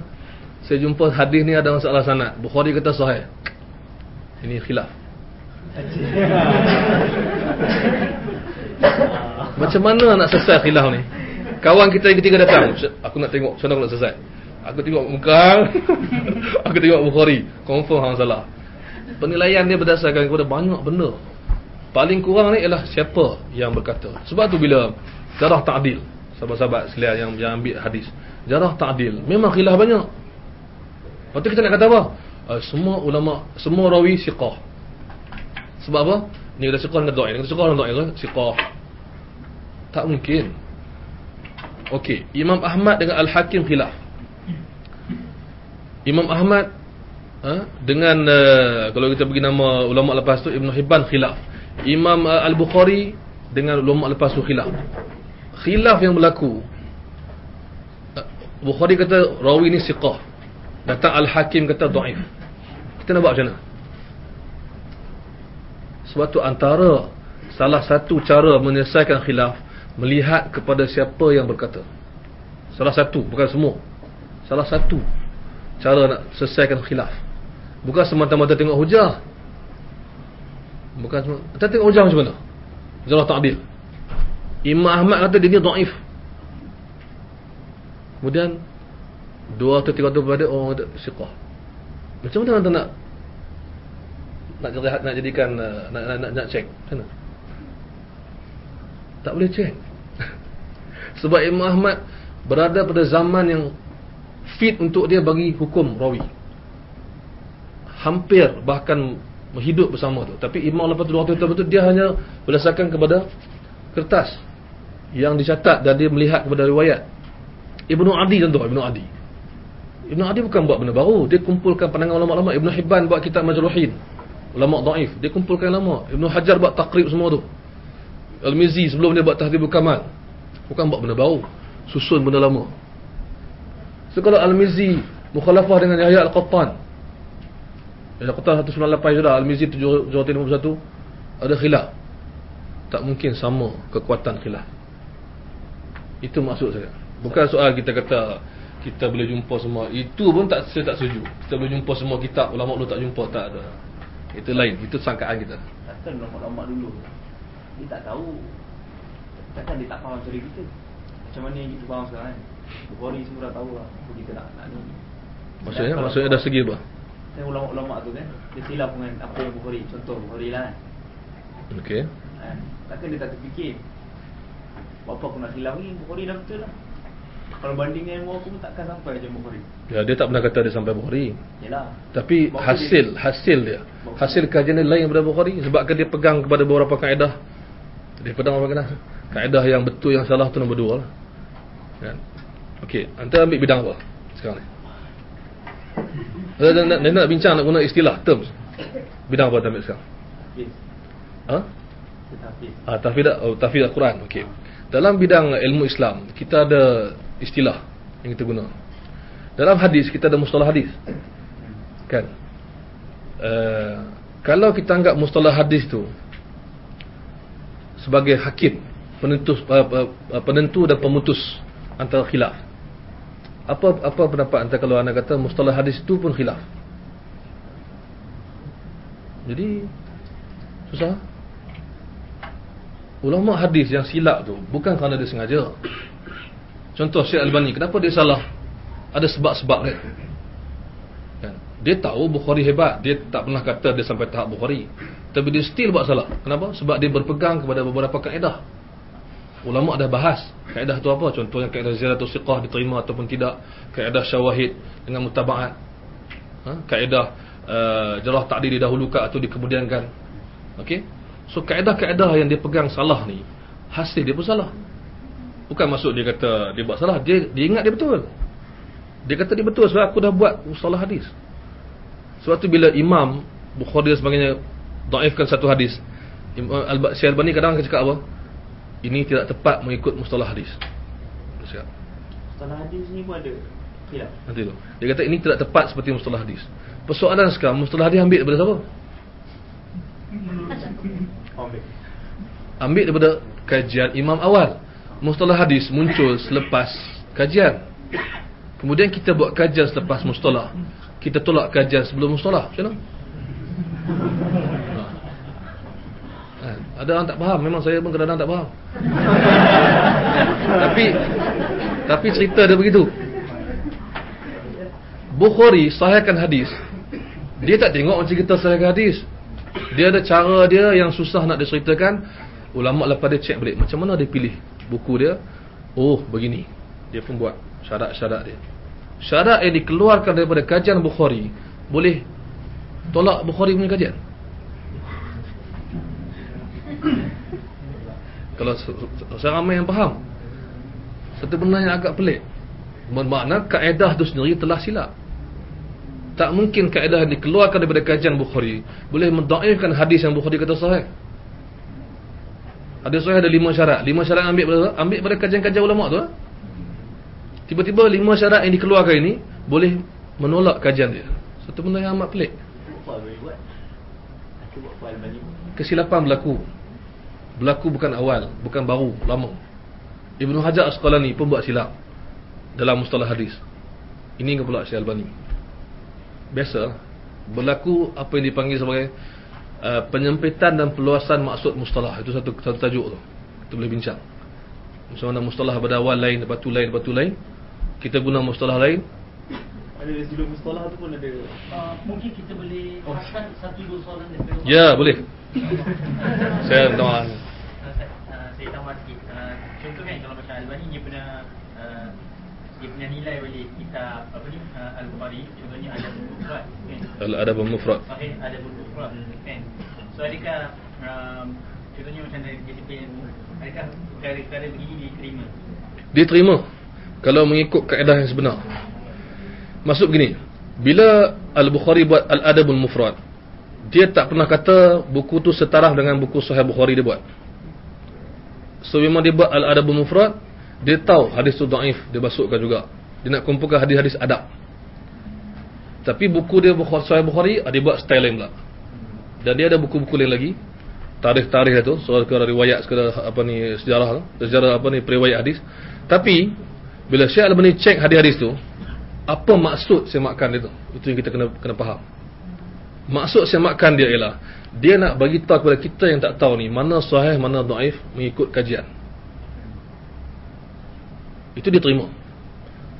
jumpa hadis ni ada masalah sanad. Bukhari kata sahih. Ini khilaf. Macam mana nak selesai khilaf ni? Kawan kita yang ketiga datang, aku nak tengok macam mana aku nak selesai. Aku tengok muka aku tengok Bukhari, confirm hang salah. Penilaian dia berdasarkan kepada banyak benda. Paling kurang ni ialah siapa yang berkata. Sebab tu bila jarah ta'dil, sahabat-sahabat sekalian yang ambil hadis, jarah ta'dil memang khilaf banyak. Lepas tu kita nak kata apa? Semua ulama, semua rawi siqah. Sebab apa? Ni kata siqah dengan dhaif, ni kata siqah dengan dhaif, siqah. Tak mungkin. Okey, Imam Ahmad dengan Al-Hakim khilaf. Imam Ahmad dengan kalau kita bagi nama ulama lepas tu, Ibn Hibban khilaf. Imam Al-Bukhari dengan ulama lepas tu khilaf. Khilaf yang berlaku, Bukhari kata rawi ni siqah, datang Al-Hakim kata dhaif. Kita nak buat macam mana? Sebab tu antara salah satu cara menyelesaikan khilaf, melihat kepada siapa yang berkata. Salah satu, bukan semua. Salah satu cara nak selesaikan khilaf. Bukan semata-mata tengok hujah. Bukan semata, kita tengok hujah macam mana? Jarah ta'dil. Imam Ahmad kata dia ni dhaif. Kemudian 2 atau 3 tu pada orang kata siqah. Macam mana anda nak jadikan nak check? Macam mana? Tak boleh check. Sebab Imam Ahmad berada pada zaman yang fit untuk dia bagi hukum rawi. Hampir bahkan hidup bersama tu. Tapi Imam lepas tu waktu itu dia hanya berdasarkan kepada kertas yang dicatat dan dia melihat kepada riwayat. Ibnu Adi contoh, Ibnu Adi bukan buat benda baru. Dia kumpulkan pandangan ulama-ulama. Ibnu Hibban buat kitab Majruhin, ulama dhaif, dia kumpulkan ulama. Ibnu Hajar buat taqrib semua tu. Al-Mizzi sebelum dia buat Tahdhibul Kamal, bukan buat benda baru, susun benda lama. So kalau Al-Mizzi mukhalafah dengan Yahya Al-Qattan, Yahya Al-Qattan 198 sudah, Al-Mizzi 751, ada khilaf. Tak mungkin sama kekuatan khilaf. Itu maksud saya. Bukan soal kita kata kita boleh jumpa semua. Itu pun saya tak setuju. Kita boleh jumpa semua kitab, ulama dulu tak jumpa, tak ada. Itu lain, itu sangkaan kita. Takkan ulama dulu dia tak tahu, takkan dia tak faham cara kita. Macam mana yang kita faham sekarang kan? Bukhari semua dah tahu lah apa kita nak ni. Maksudnya dah segi apa? Saya ulama-ulama tu kan, dia silap dengan apa yang Bukhari, contoh Bukhari lah kan. Okey. Takkan dia tak terfikir, apa aku nak silap ni, Bukhari dah betul lah. Kalau banding dengan aku pun takkan sampai je Bukhari. Ya, dia tak pernah kata dia sampai Bukhari. Yalah. Tapi hasil dia, hasil kajian dia lain daripada Bukhari, sebabkan dia pegang kepada beberapa kaedah. Dia pegang apa kaedah yang betul, yang salah tu nombor 2 lah. Kan? Okey, anda ambil bidang apa sekarang ni? Dia nak bincang, nak guna istilah, terms. Bidang apa anda ambil sekarang? Tahfidz. Tahfidz Al-Quran. Okey. Dalam bidang ilmu Islam, kita ada istilah yang kita guna. Dalam hadis, kita ada mustalah hadis. Kan? Kalau kita anggap mustalah hadis tu sebagai hakim, penentu dan pemutus antara khilaf, apa pendapat anda kalau anda kata mustalah hadis tu pun khilaf? Jadi susah. Ulama hadis yang silap tu bukan kerana dia sengaja. Contoh Syekh Albani, kenapa dia salah? Ada sebab-sebab dia. Kan? Dia tahu Bukhari hebat, dia tak pernah kata dia sampai tahap Bukhari, tapi dia still buat salah. Kenapa? Sebab dia berpegang kepada beberapa kaedah. Ulama dah bahas kaedah tu apa. Contohnya kaedah ziyaratus siqah diterima ataupun tidak, kaedah syawahid dengan mutaba'at, kaedah jarah ta'dil didahulukan atau dikemudiankan. Okey. So kaedah-kaedah yang dia pegang salah ni, hasil dia pun salah. Bukan maksud dia kata dia buat salah, dia ingat dia betul. Dia kata dia betul sebab aku dah buat mustalah hadis. Sebab tu bila Imam Bukhari dan sebagainya dhaifkan satu hadis, Syekh Albani kadang cakap apa? Ini tidak tepat mengikut mustalah hadis. Dia cakap Mustalah hadis ni pun ada khilaf. nanti tu. Dia kata ini tidak tepat seperti mustalah hadis. Persoalan sekarang, mustalah hadis ambil daripada siapa? Ambil daripada kajian imam awal. Mustalah hadis muncul selepas kajian. Kemudian kita buat kajian selepas mustalah. Kita tolak kajian sebelum mustalah. Macam mana? Ada orang tak faham. Memang saya pun kadang-kadang tak faham. Tapi cerita dia begitu. Bukhari sahihkan hadis. Dia tak tengok macam kita sahihkan hadis. Dia ada cara dia yang susah nak diceritakan. Ulama lepas dia cek balik macam mana dia pilih buku dia. Oh begini. Dia pun buat syarat-syarat dia. Syarat yang dikeluarkan daripada kajian Bukhari boleh tolak Bukhari punya kajian. Kalau saya ramai yang faham, satu benda yang agak pelik, bermakna kaedah itu sendiri telah silap. Tak mungkin kaedah yang dikeluarkan daripada kajian Bukhari boleh mendhaifkan hadis yang Bukhari kata sahih. Hadis sahih ada 5 syarat. 5 syarat ambil pada kajian-kajian ulama tu. Tiba-tiba 5 syarat yang dikeluarkan ini boleh menolak kajian dia. Satu benda yang amat pelik. Kesilapan berlaku bukan awal, bukan baru, lama. Ibnu Hajar Asqalani pun buat silap dalam mustalah hadis. Ini ke pula Syekh Albani. Biasa berlaku apa yang dipanggil sebagai penyempitan dan perluasan maksud mustalah. Itu satu tajuk tu. Kita boleh bincang. Macam mana mustalah pada awal lain, lepas tu lain. Kita guna mustalah lain. Ada dari sudut mustalah tu pun ada. Mungkin kita boleh terangkan satu dua soalan daripada Ya, boleh. Saya minta saya tambah sikit. Contoh kan kalau macam Albani dia pernah nilai balik kitab apa ni Al-Bukhari, contohnya Adabul Mufrad kan. Al-Adabul Mufrad. Sahih Adabul Mufrad kan. So adakah contohnya macam dari disiplin, adakah perkara-perkara begini diterima? Diterima kalau mengikut kaedah yang sebenar. Maksud begini, bila Al-Bukhari buat Al-Adabul Mufrad, dia tak pernah kata buku tu setaraf dengan buku Sahih Bukhari dia buat. So memang dia buat Al-Adabul Mufrad, dia tahu hadis tu dhaif, dia masukkan juga. Dia nak kumpulkan hadis-hadis adab. Tapi buku dia Sahih Bukhari, dia buat style lain pula. Dan dia ada buku-buku lain lagi, tarikh-tarikh tu, soal ke riwayat ke apa ni sejarah apa ni periwayat hadis. Tapi bila Syekh Albani cek hadis-hadis tu, apa maksud semakan dia tu? Itu yang kita kena faham. Maksud semakan dia ialah dia nak bagi tahu kepada kita yang tak tahu ni mana sahih, mana dhaif mengikut kajian. Itu diterima.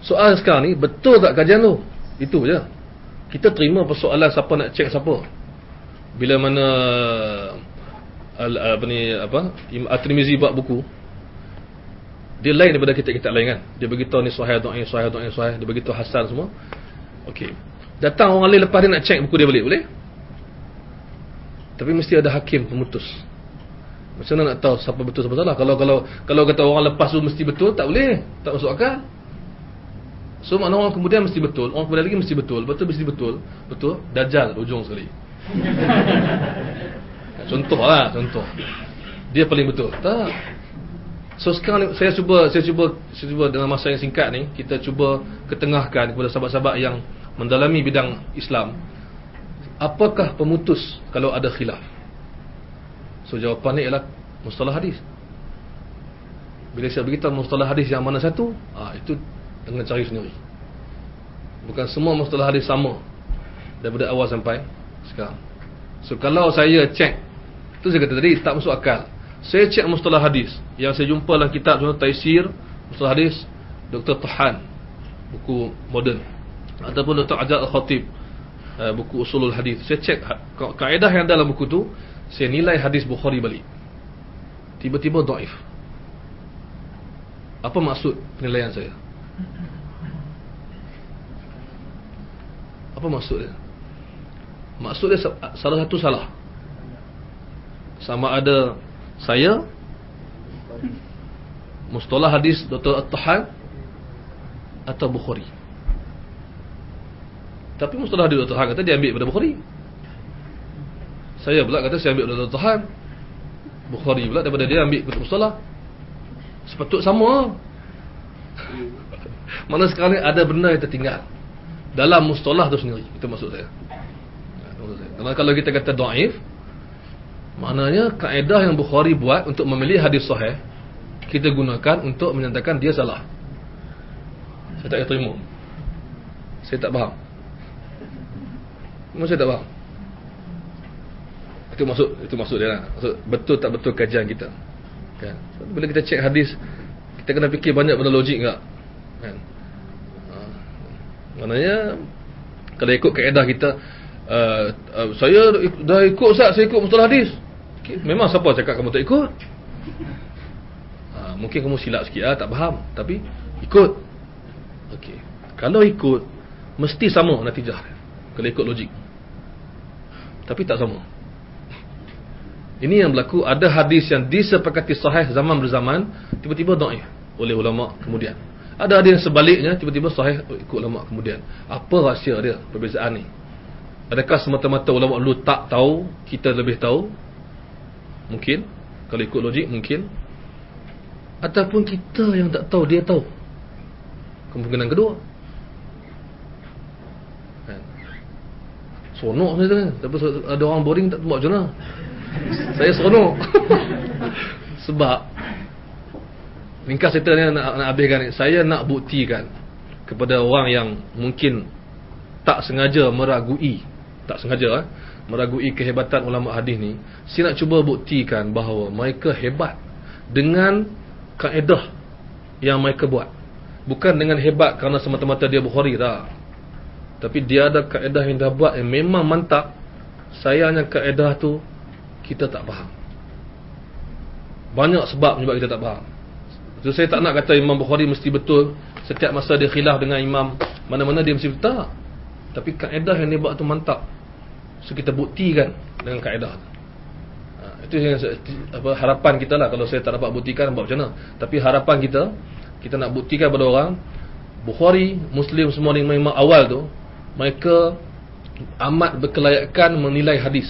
Soal sekarang ni, betul tak kajian tu? Itu je. Kita terima persoalan siapa nak cek siapa. Bila mana At-Tirmizi buat buku, dia lain daripada kitab-kitab lain kan. Dia beritahu ni sahih, dhaif, sahih. Dia beritahu hasan semua. Okey. Datang orang lain lepas dia nak cek buku dia balik, boleh? Tapi mesti ada hakim pemutus. Macam mana nak tahu siapa betul siapa salah? Kalau kata orang lepas tu mesti betul, tak boleh. Tak masuk akal. So makna orang kemudian mesti betul, orang kemudian lagi mesti betul, betul mesti betul. Dajjal ujung sekali. Contoh. Dia paling betul. Tak. So sekarang saya cuba dengan masa yang singkat ni, kita cuba ketengahkan kepada sahabat-sahabat yang mendalami bidang Islam. Apakah pemutus kalau ada khilaf? So jawapannya ialah mustalah hadis. Bila saya beritahu mustalah hadis yang mana satu, itu dengan cari sendiri. Bukan semua mustalah hadis sama daripada awal sampai sekarang. So kalau saya cek, tu saya kata tadi tak masuk akal. Saya cek mustalah hadis yang saya jumpa dalam kitab contoh Taisir mustalah hadis Dr. Tahan, buku moden, ataupun Dr. Ajad Al-Khatib, buku Usulul Hadis. Saya cek kaedah yang dalam buku tu, saya nilai hadis Bukhari balik. Tiba-tiba dhaif. Apa maksud penilaian saya? Apa maksud dia? Maksud dia salah satu salah. Sama ada saya mustalah hadis Dr. At-Tahan atau Bukhari. Tapi mustalah hadis Dr. Tahan kata dia ambil daripada Bukhari. Saya pula kata saya ambil daripada Dr. Tahan. Bukhari pula daripada dia ambil kutub mustalah. Sepatut sama. Mana sekarang ni ada benda yang tertinggal dalam mustalah tu sendiri. Itu maksud saya. Kerana kalau kita kata dhaif, maknanya kaedah yang Bukhari buat untuk memilih hadis sahih kita gunakan untuk menyatakan dia salah. Saya tak terima. Saya tak faham. Saya tak faham. Itu maksud dia lah. Maksud betul tak betul kajian kita. Kan? Bila kita cek hadis, kita kena fikir banyak benda logik enggak? Kan? Maknanya kalau ikut kaedah kita, saya dah ikut Ustaz, saya ikut mustalah hadis. Memang siapa cakap kamu tak ikut? Mungkin kamu silap sikit lah, tak faham, tapi ikut. Okey. Kalau ikut, mesti sama natijah kalau ikut logik. Tapi tak sama. Ini yang berlaku. Ada hadis yang disepakati sahih zaman berzaman, tiba-tiba dhaif oleh ulama kemudian. Ada hadis yang sebaliknya, tiba-tiba sahih ikut ulama kemudian. Apa rahsia dia perbezaan ni? Adakah semata-mata ulama dulu tak tahu, kita lebih tahu? Mungkin. Kalau ikut logik, mungkin. Ataupun kita yang tak tahu, dia tahu. Kemungkinan kedua. Seronok saya tu kan. Tapi ada orang boring tak buat macam mana. Saya seronok. Sebab ringkas cerita ni nak habiskan ni. Saya nak buktikan kepada orang yang mungkin tak sengaja meragui, meragui kehebatan ulama hadis ni. Saya nak cuba buktikan bahawa mereka hebat dengan kaedah yang mereka buat. Bukan dengan hebat kerana semata-mata dia Bukhari tak. Tapi dia ada kaedah yang dah buat yang memang mantap. Sayangnya kaedah tu kita tak faham. Banyak sebab kita tak faham. So, saya tak nak kata Imam Bukhari mesti betul. Setiap masa dia khilaf dengan imam mana-mana dia mesti betul. Tapi kaedah yang dia buat tu mantap. So kita buktikan dengan kaedah tu. Itu yang harapan kita lah. Kalau saya tak dapat buktikan, buat macam mana. Tapi harapan kita nak buktikan pada orang, Bukhari, Muslim semua ni memang awal tu, mereka amat berkelayakan menilai hadis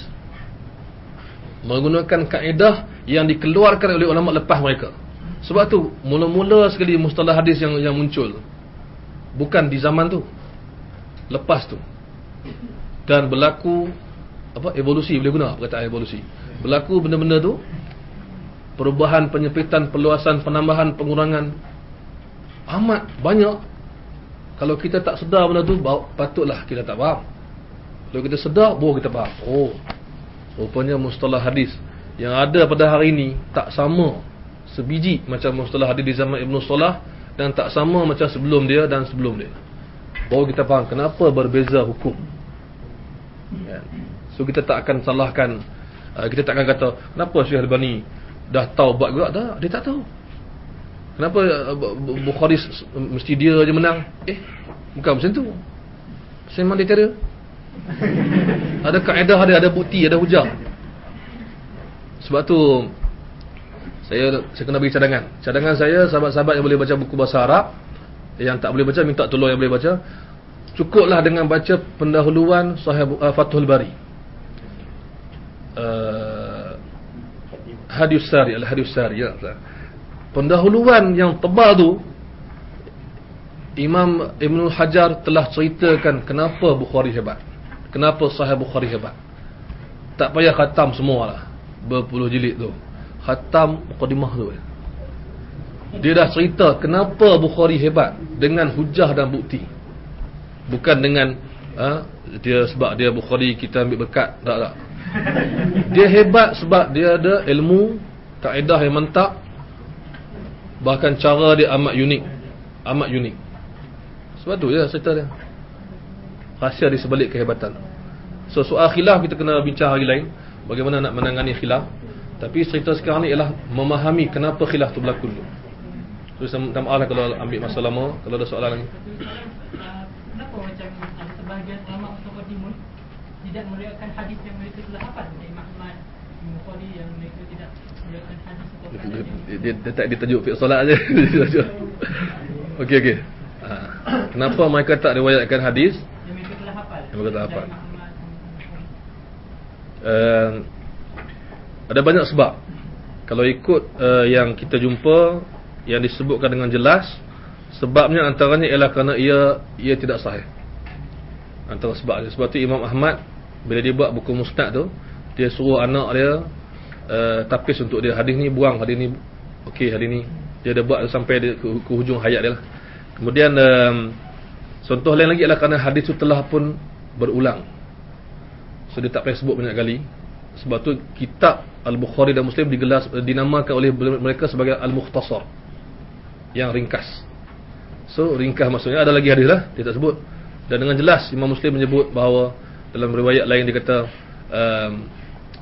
menggunakan kaedah yang dikeluarkan oleh ulama lepas mereka. Sebab tu mula-mula sekali mustalah hadis yang muncul bukan di zaman tu, lepas tu. Dan berlaku evolusi, boleh guna perkataan evolusi. Berlaku benda-benda tu, perubahan, penyempitan, perluasan, penambahan, pengurangan amat banyak. Kalau kita tak sedar benda tu, patutlah kita tak faham. Kalau kita sedar, baru kita faham. Oh, rupanya mustalah hadis yang ada pada hari ini tak sama sebiji macam mustalah hadis di zaman Ibn Salah, dan tak sama macam sebelum dia dan sebelum dia. Baru kita faham kenapa berbeza hukum. So kita tak akan salahkan, kita tak akan kata kenapa Syekh Albani dah tahu buat juga. Tak, dia tak tahu. Kenapa Bukhari mesti dia je menang? Bukan macam tu. Memang dia tiada. Ada kaedah dia, ada bukti, ada hujah. Sebab tu saya kena bagi cadangan. Cadangan saya, sahabat-sahabat yang boleh baca buku bahasa Arab, yang tak boleh baca minta tolong yang boleh baca. Cukuplah dengan baca pendahuluan Sahih Fathul Bari, Hadis Sari, Al-Hadis Sari ya. Pendahuluan yang tebal tu, Imam Ibn Hajar telah ceritakan kenapa Bukhari hebat, kenapa Sahih Bukhari hebat. Tak payah khatam semualah, berpuluh jilid tu. Khatam mukadimah tu. Dia dah cerita kenapa Bukhari hebat dengan hujah dan bukti. Bukan dengan dia sebab dia Bukhari kita ambil berkat. Tak. Dia hebat sebab dia ada ilmu, kaedah yang mantap. Bahkan cara dia amat unik. Sebab tu ya cerita dia. Rahsia di sebalik kehebatan. So soal khilaf kita kena bincang hari lain, bagaimana nak menangani khilaf. Tapi cerita sekarang ni ialah memahami kenapa khilaf tu berlaku dulu. So minta maaf lah kalau ambil masa lama. Kalau ada soalan lagi. Kenapa macam ada sebahagian ulama Mutawatimul tidak meriwayatkan hadis yang mereka telah hafal, macam Imam Ahmad, Bukhari yang mereka tidak meriwayatkan hadis atau Dia tak ditajuk fiqh solat aje. Okey. Kenapa mereka tak riwayatkan hadis? yang mereka telah hafal. Yang mereka telah hafal. Dari Muhammad. Ada banyak sebab. Kalau ikut yang kita jumpa yang disebutkan dengan jelas, sebabnya antaranya ialah kerana ia tidak sahih. Antara sebab dia. Sebab tu Imam Ahmad bila dia buat buku musnad tu, dia suruh anak dia tapis untuk dia, hadis ni buang, hadis ni okey, hadis ni dia dah buat sampai dia ke hujung hayat dia lah. Kemudian contoh lain lagi adalah kerana hadis tu telah pun berulang, so dia tak payah sebut banyak kali. Sebab tu kitab Al-Bukhari dan Muslim dinamakan oleh mereka sebagai Al-Mukhtasar, yang ringkas. So ringkas maksudnya ada lagi hadis lah dia tak sebut. Dan dengan jelas Imam Muslim menyebut bahawa dalam riwayat lain dia kata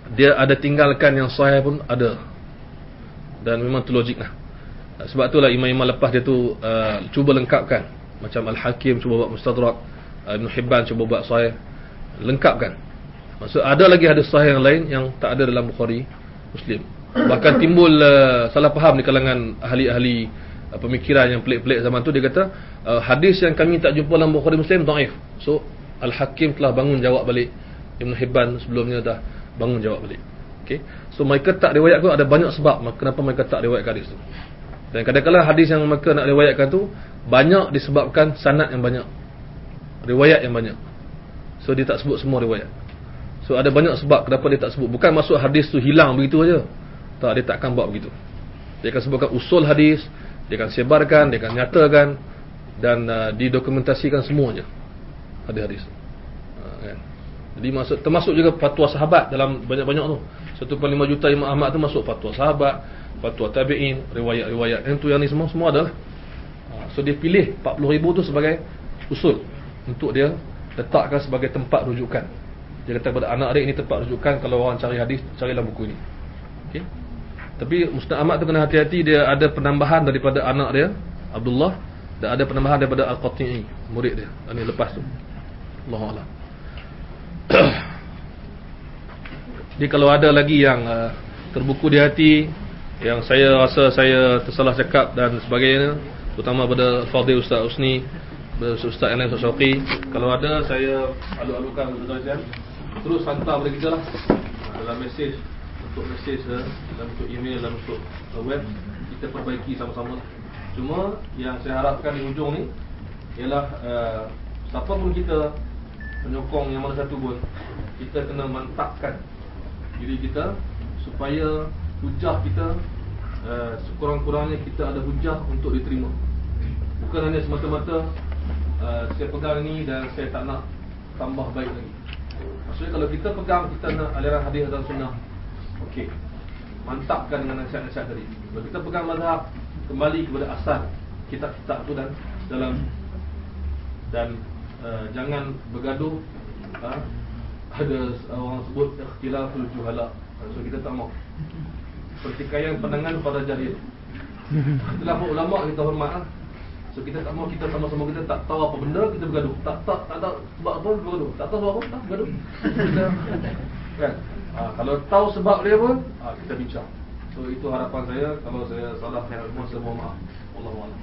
dia ada tinggalkan yang sahih pun ada. Dan memang tu logik lah. Sebab itulah imam-imam lepas dia tu cuba lengkapkan. Macam Al-Hakim cuba buat Mustadrak, Ibn Hibban cuba buat sahih, lengkapkan. Maksud ada lagi hadis sahih yang lain yang tak ada dalam Bukhari Muslim. Bahkan timbul salah faham di kalangan ahli-ahli pemikiran yang pelik-pelik zaman tu. Dia kata hadis yang kami tak jumpa dalam Bukhari Muslim dhaif. So Al-Hakim telah bangun jawab balik, Ibn Hibban sebelumnya dah bangun jawab balik. Okay. So mereka tak riwayatkan, ada banyak sebab kenapa mereka tak riwayatkan hadis tu. Dan kadang-kadang hadis yang mereka nak riwayatkan tu banyak disebabkan sanad yang banyak, riwayat yang banyak. So dia tak sebut semua riwayat. So ada banyak sebab kenapa dia tak sebut. Bukan maksud hadis tu hilang begitu aja. Tak, dia takkan buat begitu. Dia akan sebutkan usul hadis, dia akan sebarkan, dia akan nyatakan dan didokumentasikan semuanya hadis-hadis. Kan? Jadi termasuk juga fatwa sahabat dalam banyak-banyak tu. 1.5 juta Imam Ahmad tu masuk fatwa sahabat, fatwa tabi'in, riwayat-riwayat. Yang ni semua ada lah. So dia pilih 40,000 tu sebagai usul untuk dia letakkan sebagai tempat rujukan. Dia kata kepada anak dia, ini tempat rujukan kalau orang cari hadis, carilah buku ini. Okey. Tapi Musnad Ahmad tu kena hati-hati, dia ada penambahan daripada anak dia Abdullah dan ada penambahan daripada Al-Qati'i, murid dia. Ini lepas tu. Allahu a'lam. Jadi kalau ada lagi yang terbuku di hati, yang saya rasa saya tersalah cakap dan sebagainya, terutama pada Fadil Ustaz Usni, Ustaz yang lain, Ustaz Syauqi, kalau ada saya alu-alukan tuan-tuan, terus hantar kepada kita lah dalam mesej, untuk mesej, dalam bentuk email, dalam bentuk web, kita perbaiki sama-sama. Cuma yang saya harapkan di hujung ni ialah siapa pun kita penyokong yang mana satu pun, kita kena mantapkan diri kita supaya hujah kita sekurang-kurangnya kita ada hujah untuk diterima. Bukan hanya semata-mata saya pegang ni dan saya tak nak tambah baik lagi. Maksudnya kalau kita pegang, kita nak aliran hadis dan sunnah, okey, mantapkan dengan nasihat-nasihat tadi. Kalau kita pegang mazhab, kembali kepada asal kitab-kitab tu dan dalam, dan jangan bergaduh. Ada orang sebut ikhtilaful juhala. So kita tak mau pertikaian pandangan pada jahil. Itulah ulama kita hormat lah. So kita tak mau, kita sama-sama kita tak tahu apa benda, kita bergaduh. Tak tahu sebab apa bergaduh. Tak tahu sebab apa, tak bergaduh. Kita, kan? Kalau tahu sebab dia pun kita bincang. So itu harapan saya. Kalau saya salah, saya mohon maaf. Wallahu a'lam.